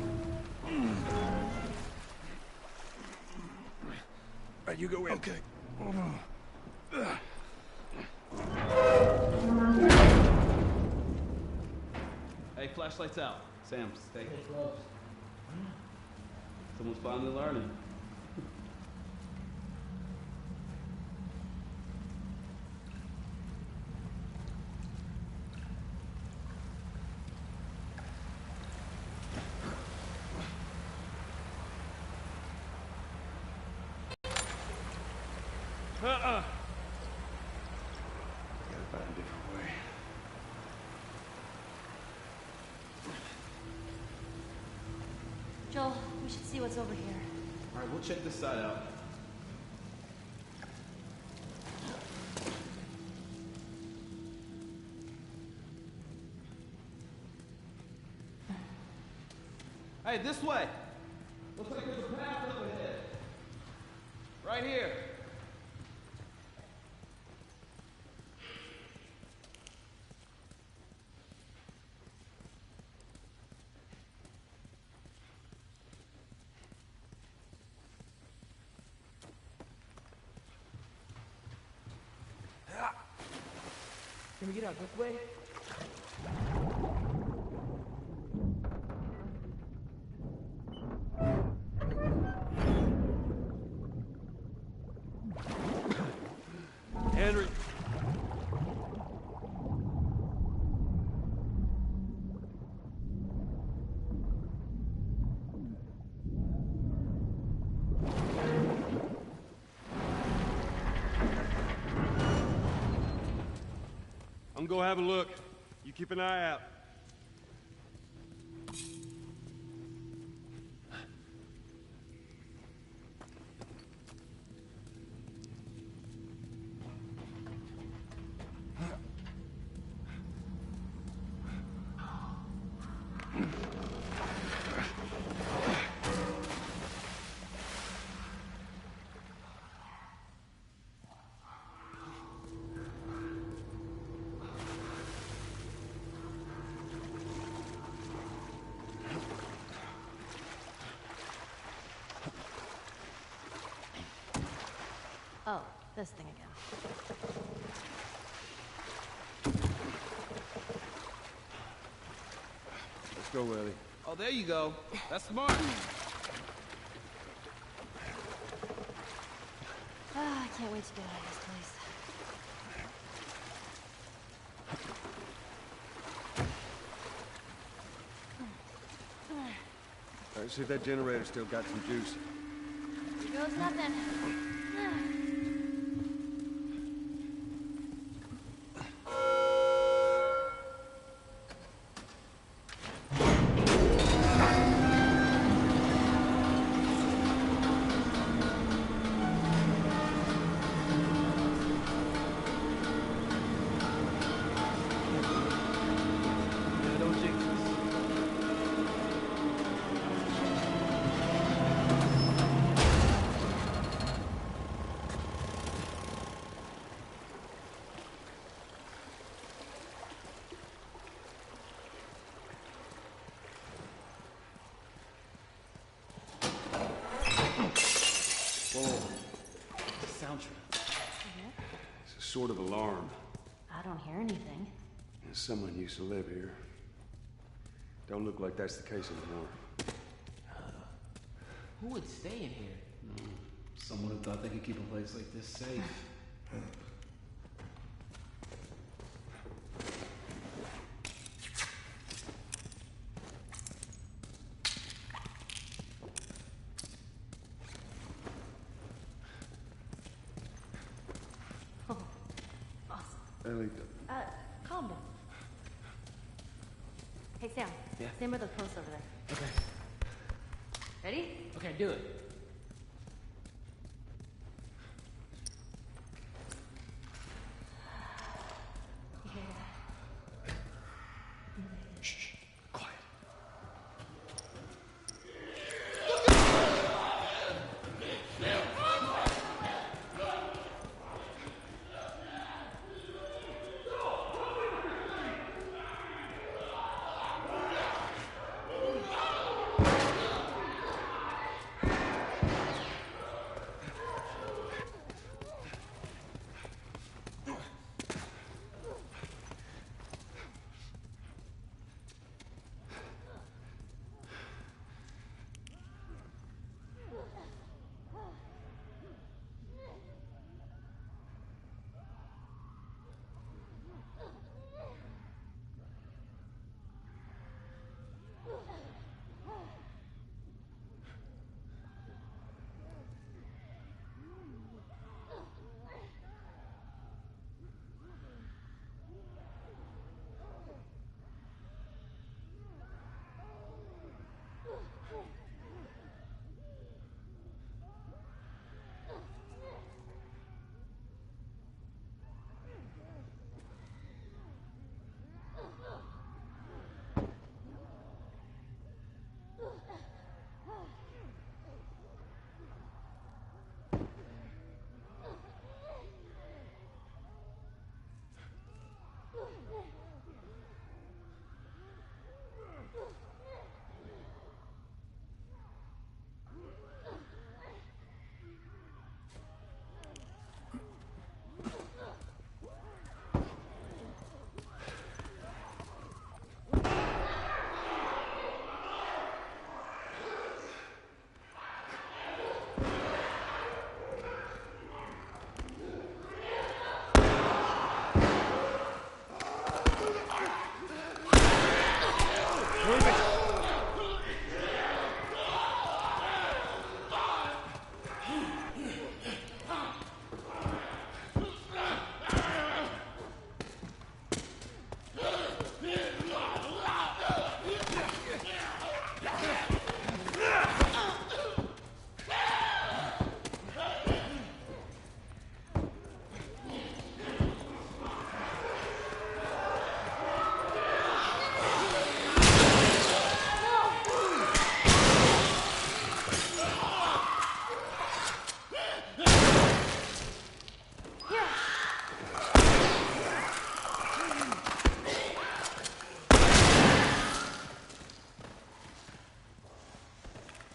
All right, you go in. Okay. Hey, flashlight's out. Sam, stay close. Someone's finally learning. Gotta find a different way. Joel, we should see what's over here. All right, we'll check this side out. Hey, this way. Looks like there's a path up ahead. Right here. Can we get out this way? Henry! I'm gonna go have a look. You keep an eye out. Oh, this thing again. Let's go, Ellie. Oh, there you go. That's smart. Ah, I can't wait to get out of this place. All right, see if that generator still got some juice. Here goes nothing. It's a sort of alarm. I don't hear anything. Someone used to live here. Don't look like that's the case anymore. Who would stay in here? Someone who thought they could keep a place like this safe. Oh, awesome. Ellie, Calm down. Hey, Sam. Yeah? Stand by the post over there. Okay. Ready? Okay, do it.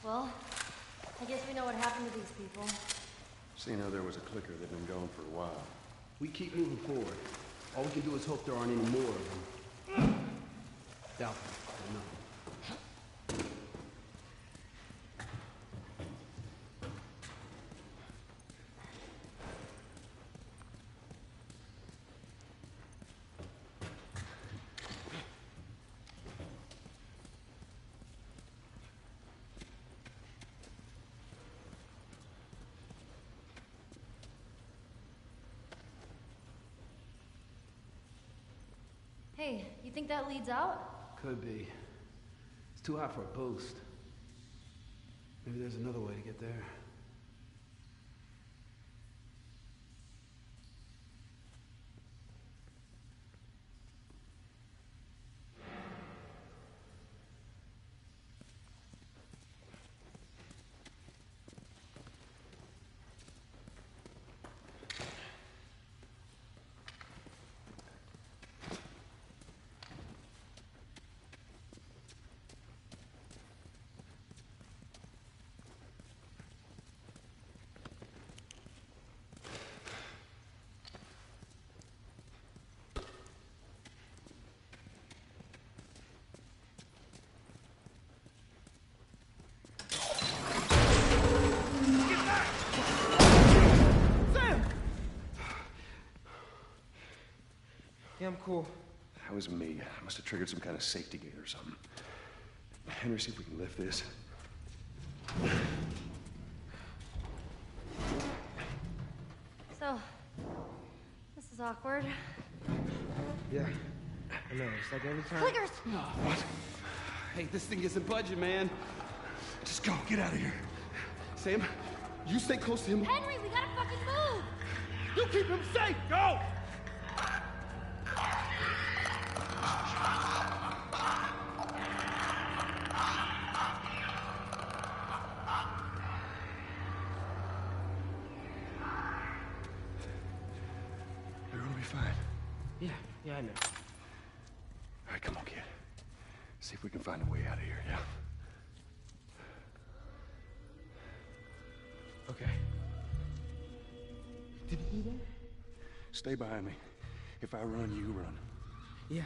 Well, I guess we know what happened to these people. Seeing how there was a clicker, they've been going for a while. We keep moving forward. All we can do is hope there aren't any more of them. Doubtful. I don't know. Hey, you think that leads out? Could be. It's too high for a boost. Maybe there's another way to get there. Yeah, I'm cool. That was me. I must have triggered some kind of safety gate or something. Henry, see if we can lift this. So, this is awkward. Yeah. I know, it's like every time... Clickers! What? Hey, this thing isn't budging, man. Just go. Get out of here. Sam, you stay close to him. Henry, we gotta fucking move! You keep him safe! Go! You're gonna be fine. Yeah, I know. All right, come on, kid. See if we can find a way out of here, yeah? Okay. Did you do that? Stay behind me. If I run, you run. Yeah.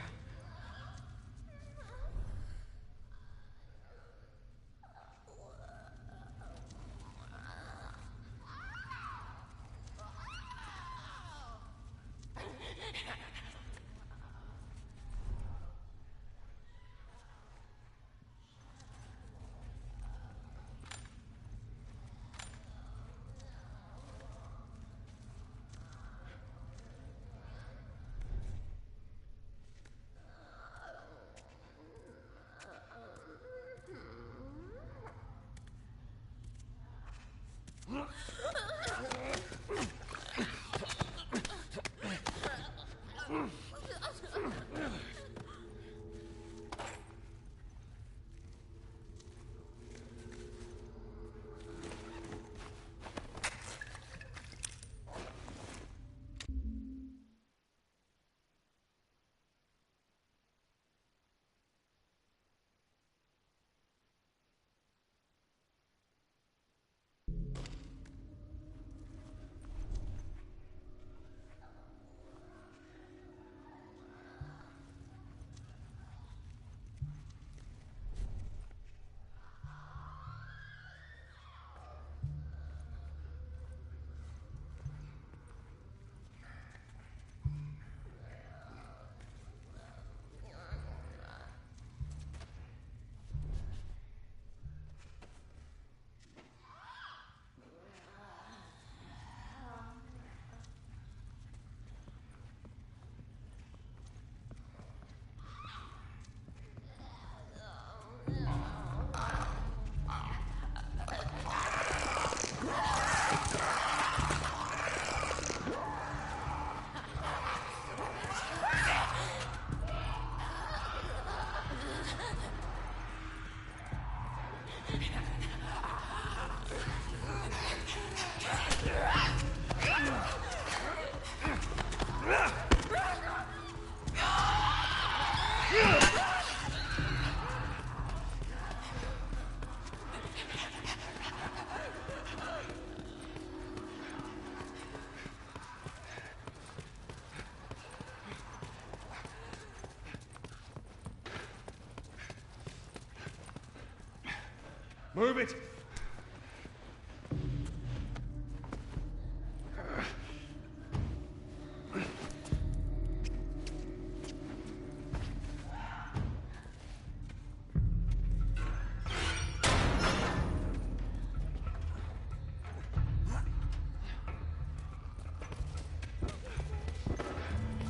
Move it!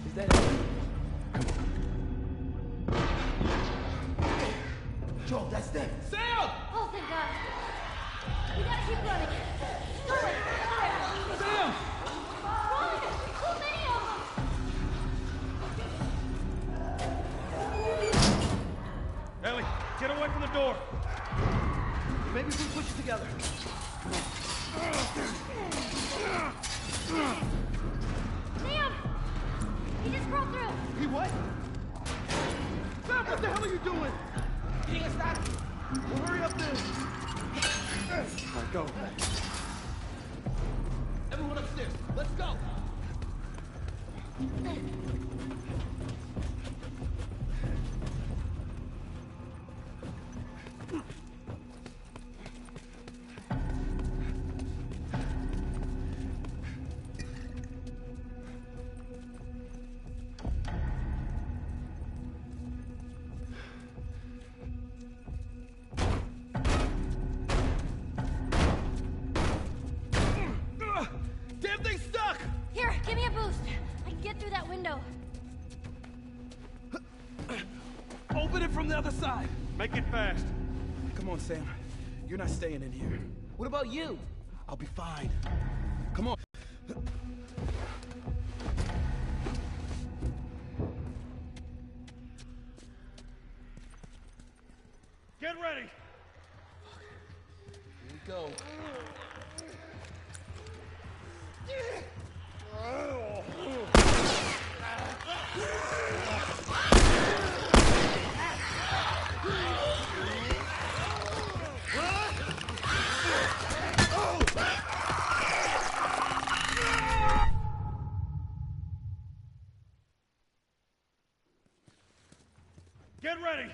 Is that it? Joel, that's them. Sam! Oh, thank God. We gotta keep running. Hurry! Sam! Run! So many of them! Ellie, get away from the door! Maybe if we push it together. Sam! He just broke through! He what? Sam, what the hell are you doing? Getting us out of here. Well, hurry up then. All right, go. Everyone upstairs. Let's go. Damn thing's stuck! Here, give me a boost. I can get through that window. Open it from the other side. Make it fast. Come on, Sam. You're not staying in here. What about you? I'll be fine. Come on. Get ready! Here we go. Get ready!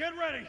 Get ready!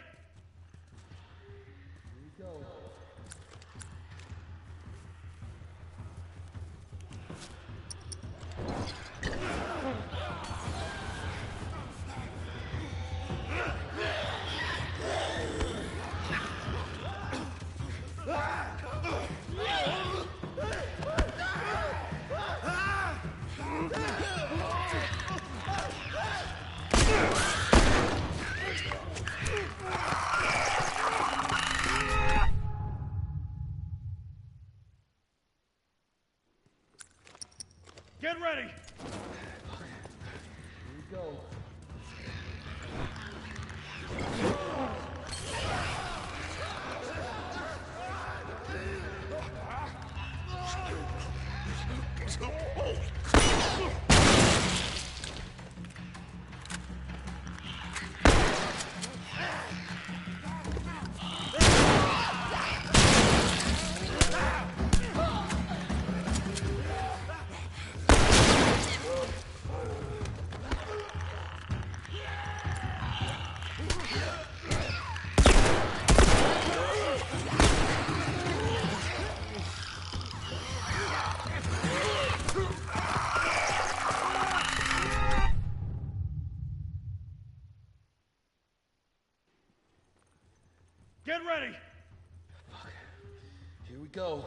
Get ready! Get ready! Here we go.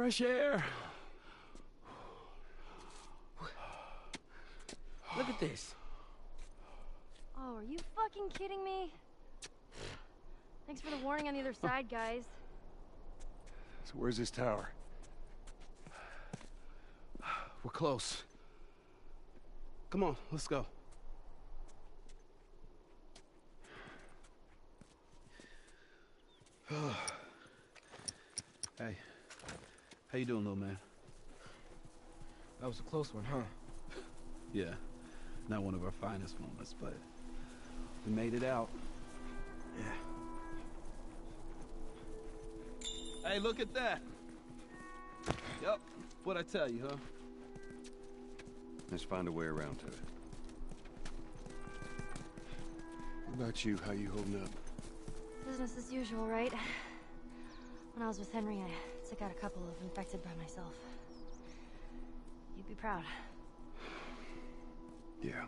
fresh air. Look at this. Oh, are you fucking kidding me? Thanks for the warning on the other side, guys. So where's this tower? We're close. Come on, let's go. Hey, how you doing, little man? That was a close one, huh? Yeah, not one of our finest moments, but we made it out. Yeah. Hey, look at that. Yep, what'd I tell you, huh? Let's find a way around to it. What about you? How you holding up? Business as usual, right? When I was with Henry, I took out a couple of infected by myself. You'd be proud. Yeah.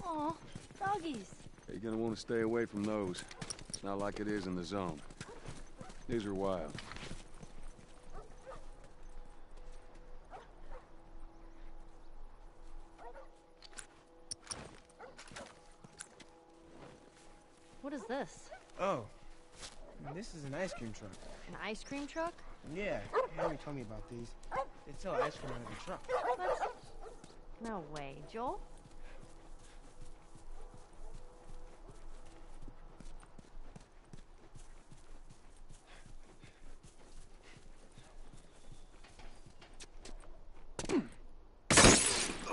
Aw, doggies. You're gonna want to stay away from those. It's not like it is in the zone. These are wild. What is this? Oh, this is an ice cream truck. An ice cream truck? Yeah, Henry told me about these. They sell ice cream out of the truck. What? No way, Joel.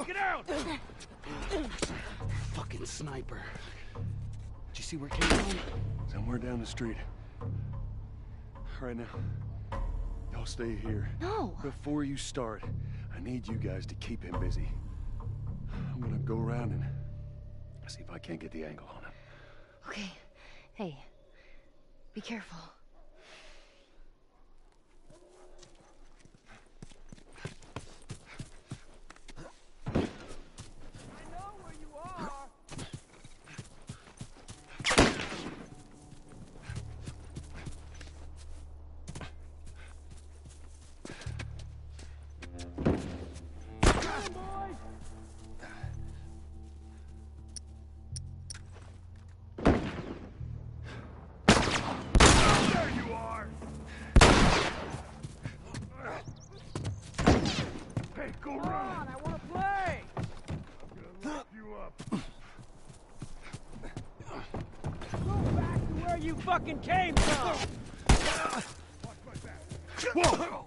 Get out! Fucking sniper. Did you see where it came from? Somewhere down the street. All right, now. Y'all stay here. No! Before you start, I need you guys to keep him busy. I'm gonna go around and see if I can't get the angle on him. Okay. Hey, be careful. Go run! I want to play! I'm gonna lock you up. Go back to where you fucking came from! Watch my back. Whoa!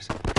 Relax.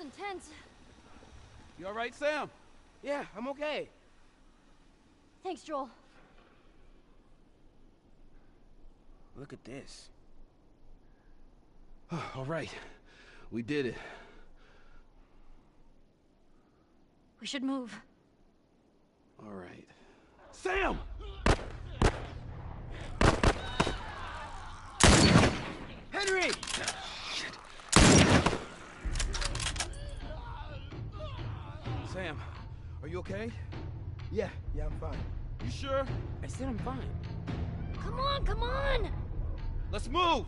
Intense. You all right, Sam? Yeah, I'm okay. Thanks, Joel. Look at this. All right. We did it. We should move. All right. Sam! Henry! Sam, are you okay? Yeah, I'm fine. You sure? I said I'm fine. Come on, come on! Let's move!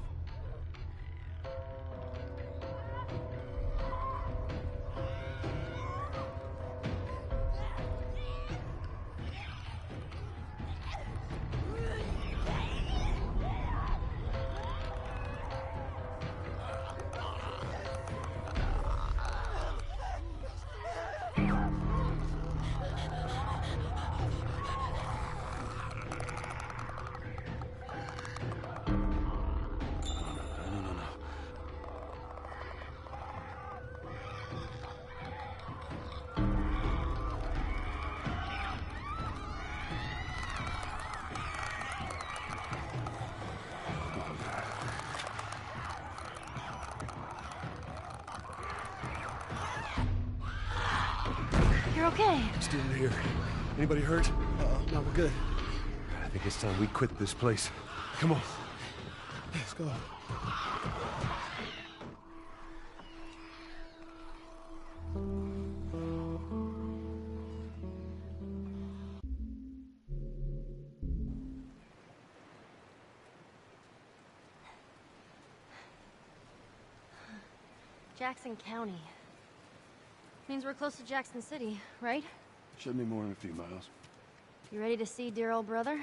You're okay. Still here. Anybody hurt? No, we're good. I think it's time we quit this place. Come on. Let's go. Jackson County. Means we're close to Jackson City, right? Shouldn't be more than a few miles. You ready to see dear old brother?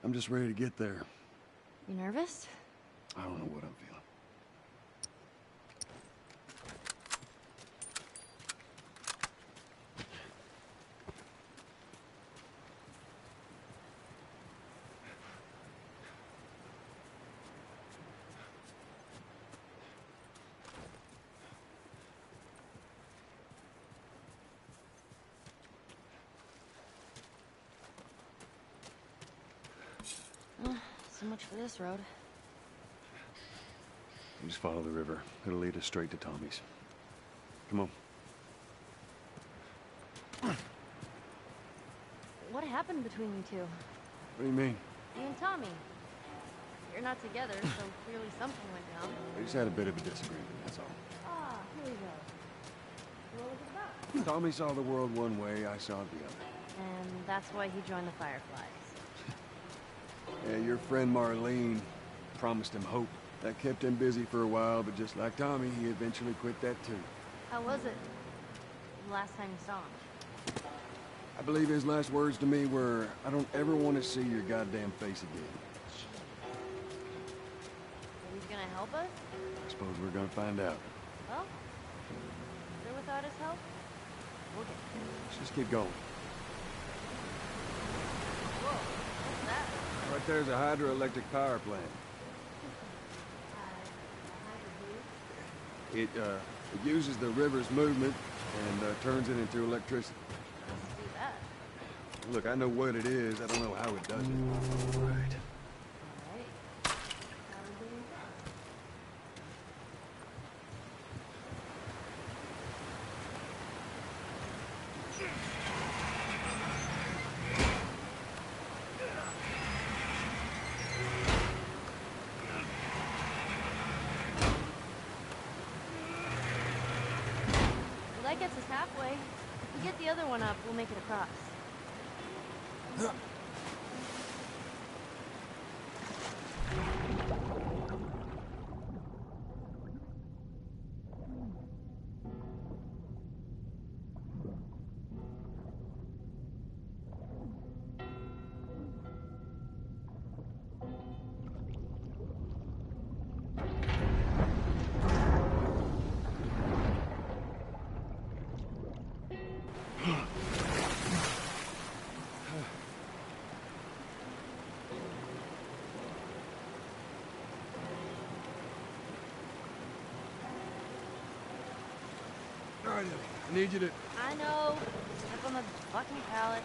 I'm just ready to get there. You nervous? I don't know what I'm feeling. So much for this road. You just follow the river. It'll lead us straight to Tommy's. Come on. What happened between you two? What do you mean? You and Tommy. You're not together, so clearly something went down. We just had a bit of a disagreement, that's all. Ah, here we go. What was it about? Tommy saw the world one way, I saw it the other. And that's why he joined the Fireflies. Yeah, your friend Marlene promised him hope. That kept him busy for a while, but just like Tommy, he eventually quit that too. How was it? The last time you saw him? I believe his last words to me were, I don't ever want to see your goddamn face again. So he's gonna help us? I suppose we're gonna find out. Well, sure without his help, we'll get there. Let's just keep going. Whoa, what's that? Right there's a hydroelectric power plant. It uses the river's movement and turns it into electricity. Let's do that. Look, I know what it is. I don't know how it does it. Right. That gets us halfway. If we get the other one up, we'll make it across. All right, Ellie, I need you to... I know. Step on the fucking pallet.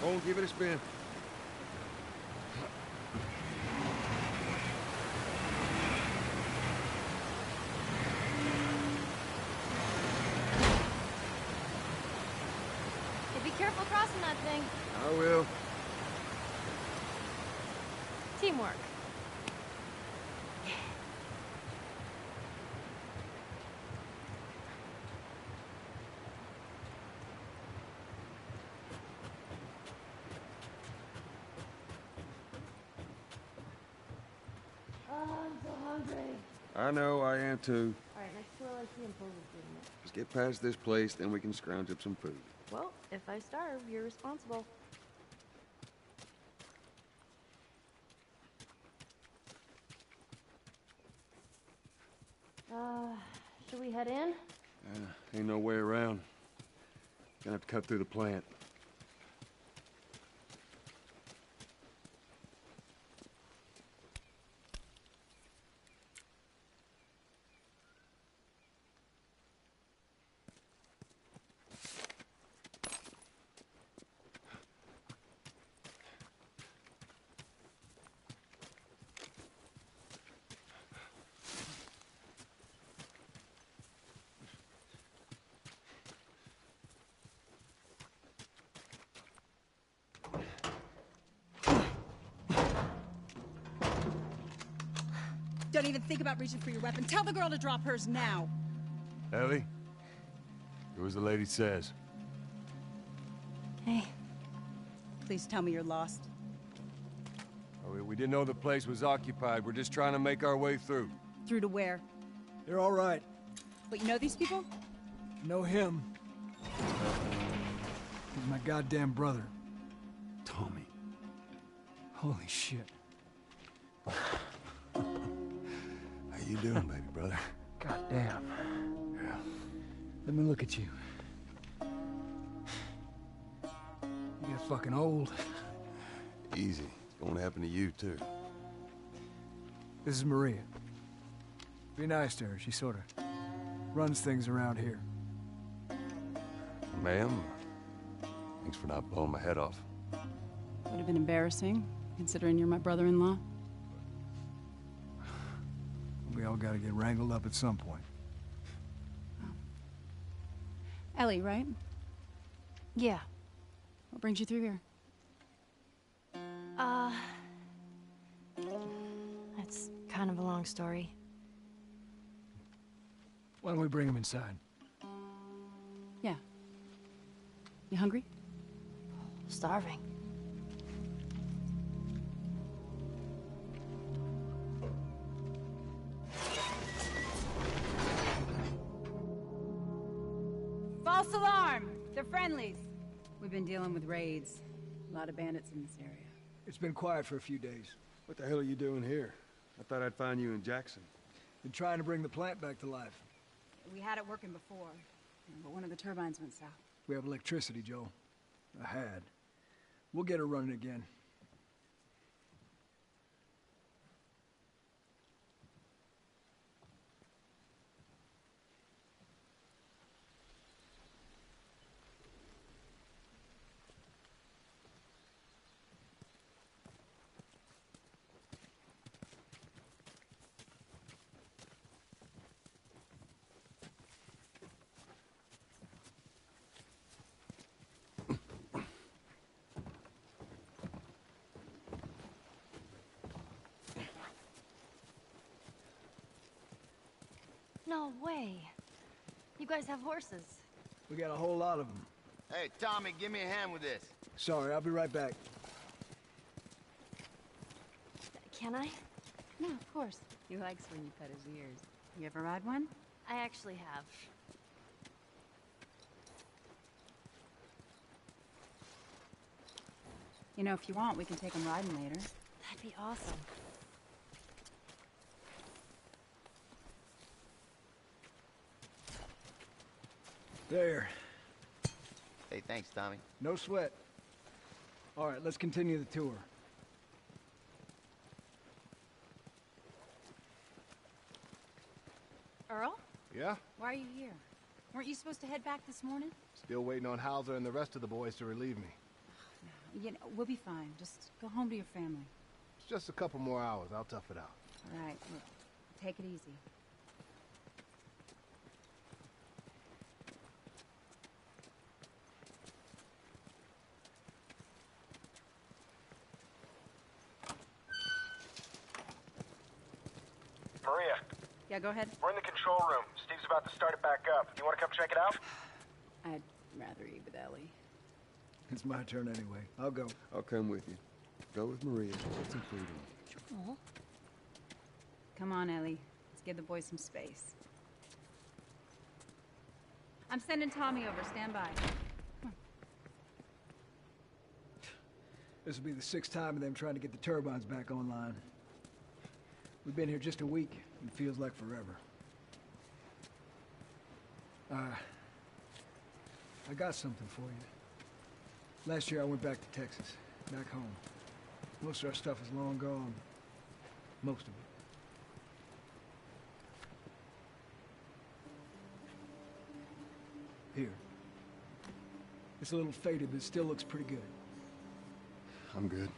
Go on, give it a spin. Hey, be careful crossing that thing. I will. Teamwork. Oh, I'm so hungry. I know, I am too. All right, next to I see him pulling it. Just get past this place, then we can scrounge up some food. Well, if I starve, you're responsible. Should we head in? Ain't no way around. Gonna have to cut through the plant. Don't even think about reaching for your weapon. Tell the girl to drop hers now. Ellie, do as the lady says. Hey. Please tell me you're lost. Oh, we didn't know the place was occupied. We're just trying to make our way through. Through to where? They're all right. But you know these people? Know him. He's my goddamn brother. Tommy. Holy shit. How you doing, baby brother? Goddamn. Yeah. Let me look at you. You get fucking old. Easy. It's going to happen to you, too. This is Maria. Be nice to her. She sort of runs things around here. Ma'am, thanks for not blowing my head off. Would have been embarrassing, considering you're my brother-in-law. We all gotta get wrangled up at some point. Ellie, right? Yeah. What brings you through here? That's kind of a long story. Why don't we bring him inside? Yeah. You hungry? Starving. False alarm! They're friendlies. We've been dealing with raids. A lot of bandits in this area. It's been quiet for a few days. What the hell are you doing here? I thought I'd find you in Jackson. Been trying to bring the plant back to life. We had it working before, but one of the turbines went south. We have electricity, Joel. I had. We'll get her running again. No way. You guys have horses. We got a whole lot of them. Hey, Tommy, give me a hand with this. Sorry, I'll be right back. Can I? No, of course. He likes when you pet his ears. You ever ride one? I actually have. You know, if you want, we can take him riding later. That'd be awesome. There. Hey, thanks, Tommy. No sweat. All right, let's continue the tour. Earl? Yeah? Why are you here? Weren't you supposed to head back this morning? Still waiting on Hauser and the rest of the boys to relieve me. You know, we'll be fine. Just go home to your family. It's just a couple more hours. I'll tough it out. All right, look, take it easy. Maria, Yeah, go ahead. we're in the control room. Steve's about to start it back up. You want to come check it out? I'd rather eat with Ellie. It's my turn anyway. I'll go. I'll come with you. Go with Maria. Get some food on. Joel? Come on, Ellie. Let's give the boys some space. I'm sending Tommy over. Stand by. This will be the 6th time of them trying to get the turbines back online. We've been here just a week. It feels like forever. I got something for you. Last year I went back to Texas, back home. Most of our stuff is long gone. Most of it. Here. It's a little faded, but it still looks pretty good. I'm good.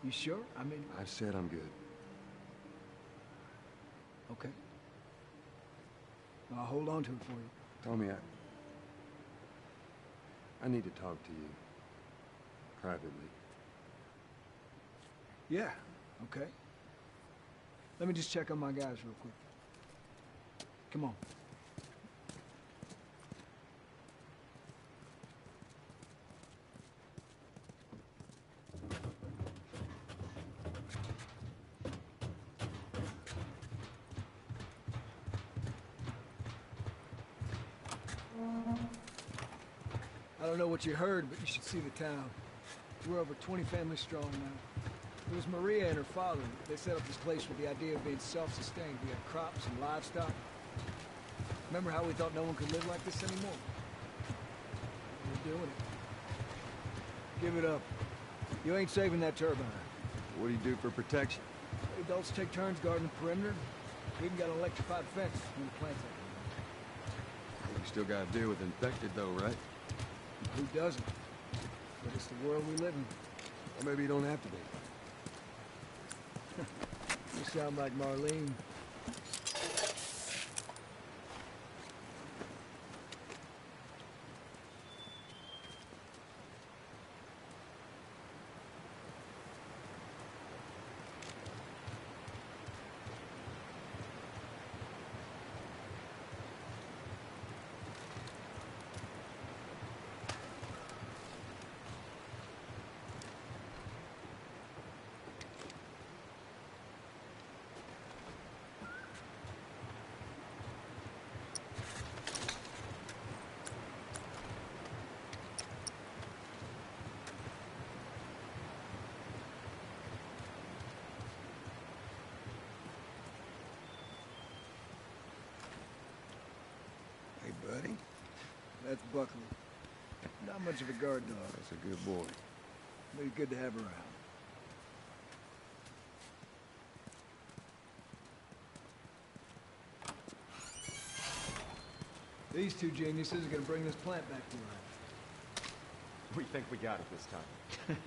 You sure? I mean... I said I'm good. Okay. I'll hold on to it for you. Tommy, I need to talk to you. Privately. Yeah, okay. Let me just check on my guys real quick. Come on. I don't know what you heard, but you should see the town. We're over 20 families strong now. It was Maria and her father. They set up this place with the idea of being self-sustained. We had crops and livestock. Remember how we thought no one could live like this anymore? We're doing it. Give it up. You ain't saving that turbine. What do you do for protection? Adults take turns guarding the perimeter. We even got an electrified fence when the plant's up. You still gotta deal with infected though, right? Who doesn't? But it's the world we live in. Or maybe you don't have to be. You sound like Marlene. Hey, buddy. That's Buckley. Not much of a guard dog. That's a good boy. But he's good to have around. These two geniuses are gonna bring this plant back to life. We think we got it this time.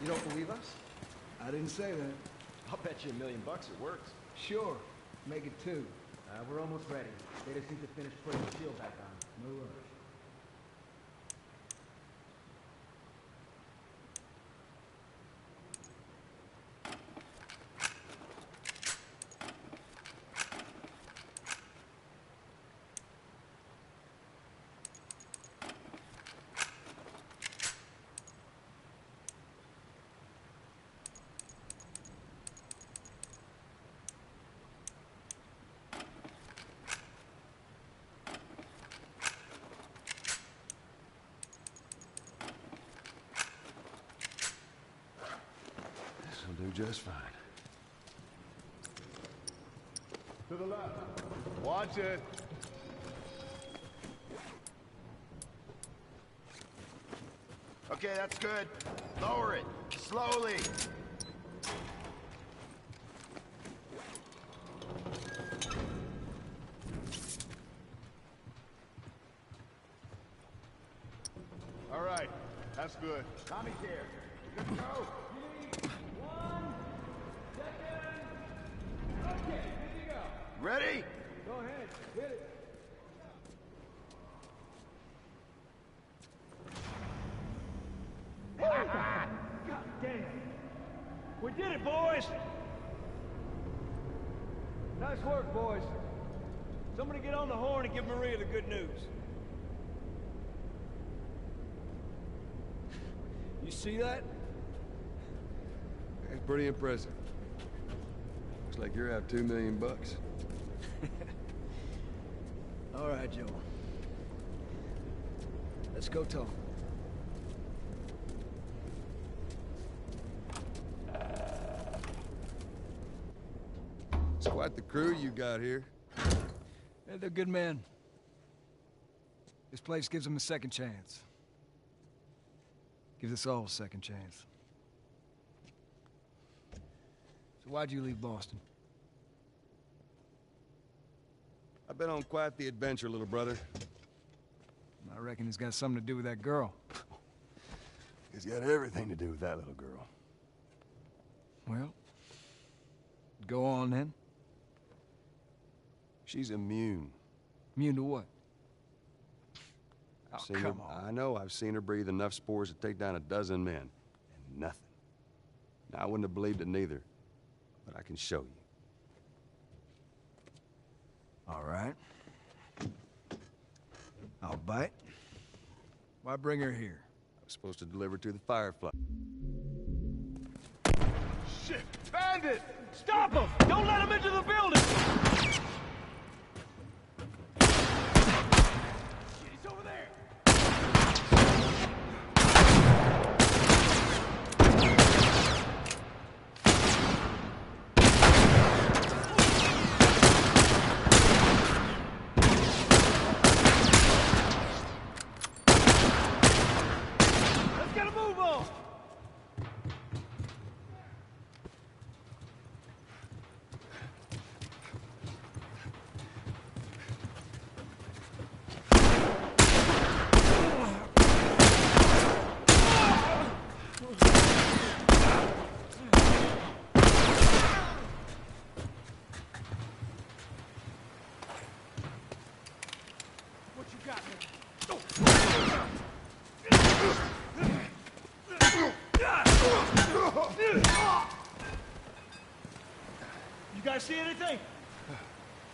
You don't believe us? I didn't say that. I'll bet you $1 million it works. Sure. Make it 2. We're almost ready. They just need to finish putting the shield back on. No rush. This'll do just fine. To the left. Watch it. Okay, that's good. Lower it. Slowly. All right. That's good. Tommy's here. Good to go. You need 1 second. Okay, here you go. Ready? Go ahead. Hit it. God damn. We did it, boys. Nice work, boys. Somebody get on the horn and give Maria the good news. You see that? That's pretty impressive. Looks like you're out $2 million. All right, Joel. Let's go talk. It's quite the crew you got here. Yeah, they're good men. This place gives them a second chance. Gives us all a second chance. So why'd you leave Boston? I've been on quite the adventure, little brother. I reckon it's got something to do with that girl. It's got everything to do with that little girl. Well, go on then. She's immune. Immune to what? I've Oh, seen come her, on. I know I've seen her breathe enough spores to take down 12 men. And nothing. Now, I wouldn't have believed it neither. but I can show you. All right. I'll bite. Why bring her here? I was supposed to deliver to the Firefly. Shit! Bandit! Stop him! Don't let him into the building! Shit, he's over there! Let's get a move on! What you got You guys see anything?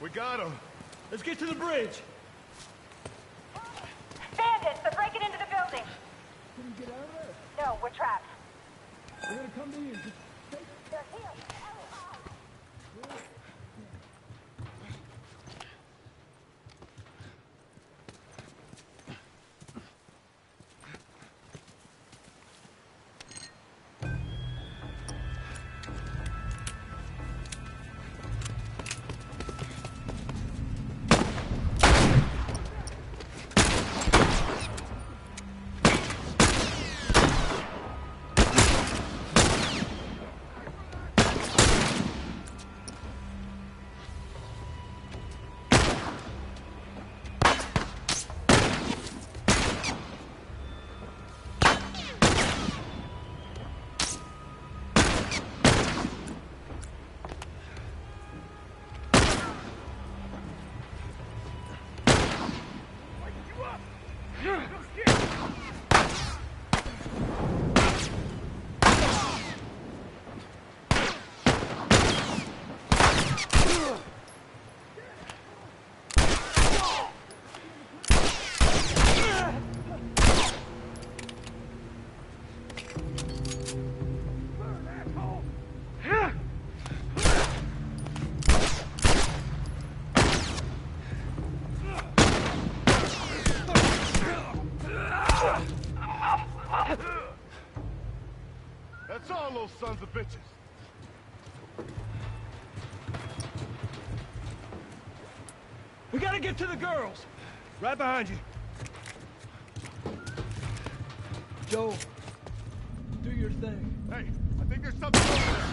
We got him. Let's get to the bridge. Bandits, they're breaking into the building. Can you get out of there? No, we're trapped. We're gonna come to you. Just They're here. That's all those sons of bitches. We gotta get to the girls. Right behind you. Joel, do your thing. Hey, I think there's something over there.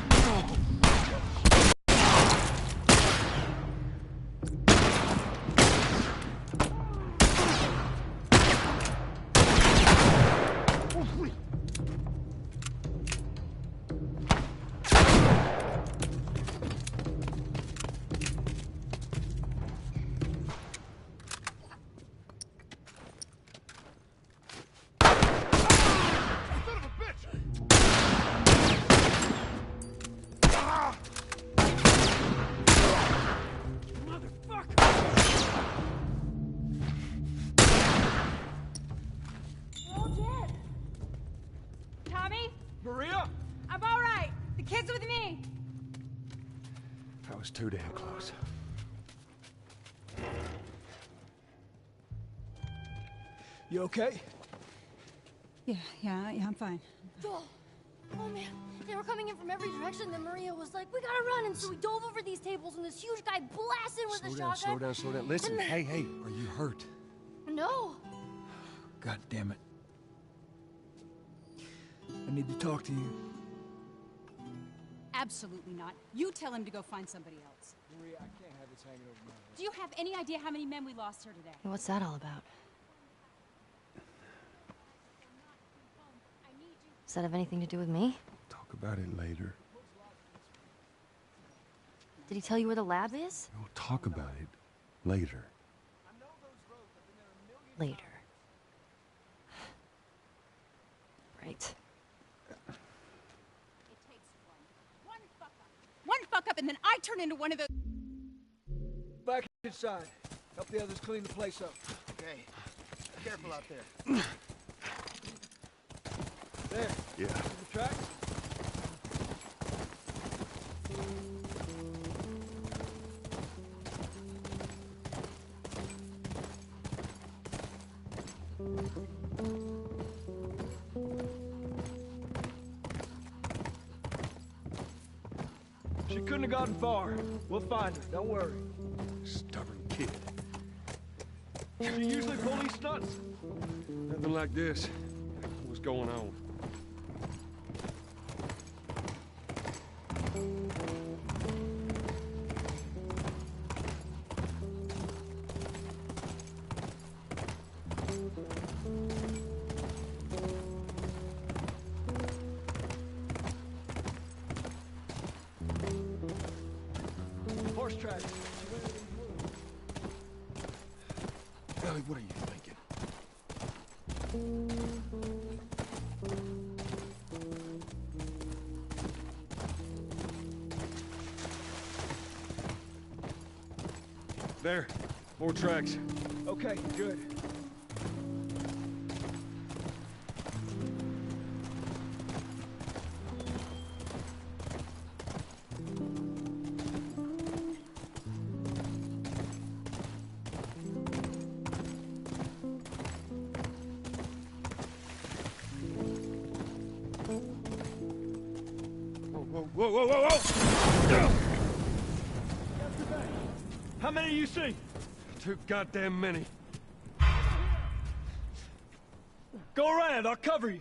Tommy? Maria? I'm all right. The kid's with me. That was too damn close. You okay? Yeah, I'm fine. Joel! Oh man, they were coming in from every direction, then Maria was like, we gotta run, and so we dove over these tables, and this huge guy blasted with a shotgun. Slow down. Listen, And then- hey, are you hurt? No! God damn it. I need to talk to you. Absolutely not. You tell him to go find somebody else. Maria, I can't have this hanging over my head. Do you have any idea how many men we lost here today? What's that all about? Does that have anything to do with me? Talk about it later. Did he tell you where the lab is? We'll talk about it later. Later. Right. One fuck up and then I turn into one of those... Back inside. Help the others clean the place up. Okay. Careful out there. There. Yeah. See the tracks? She couldn't have gotten far. We'll find her, don't worry. Stubborn kid. She usually pull these stunts. Nothing like this. What's going on? Horse tracks. Ellie, what are you thinking? There. More tracks. Okay, good. Whoa, whoa, whoa, whoa! How many do you see? Too goddamn many. Go around, I'll cover you.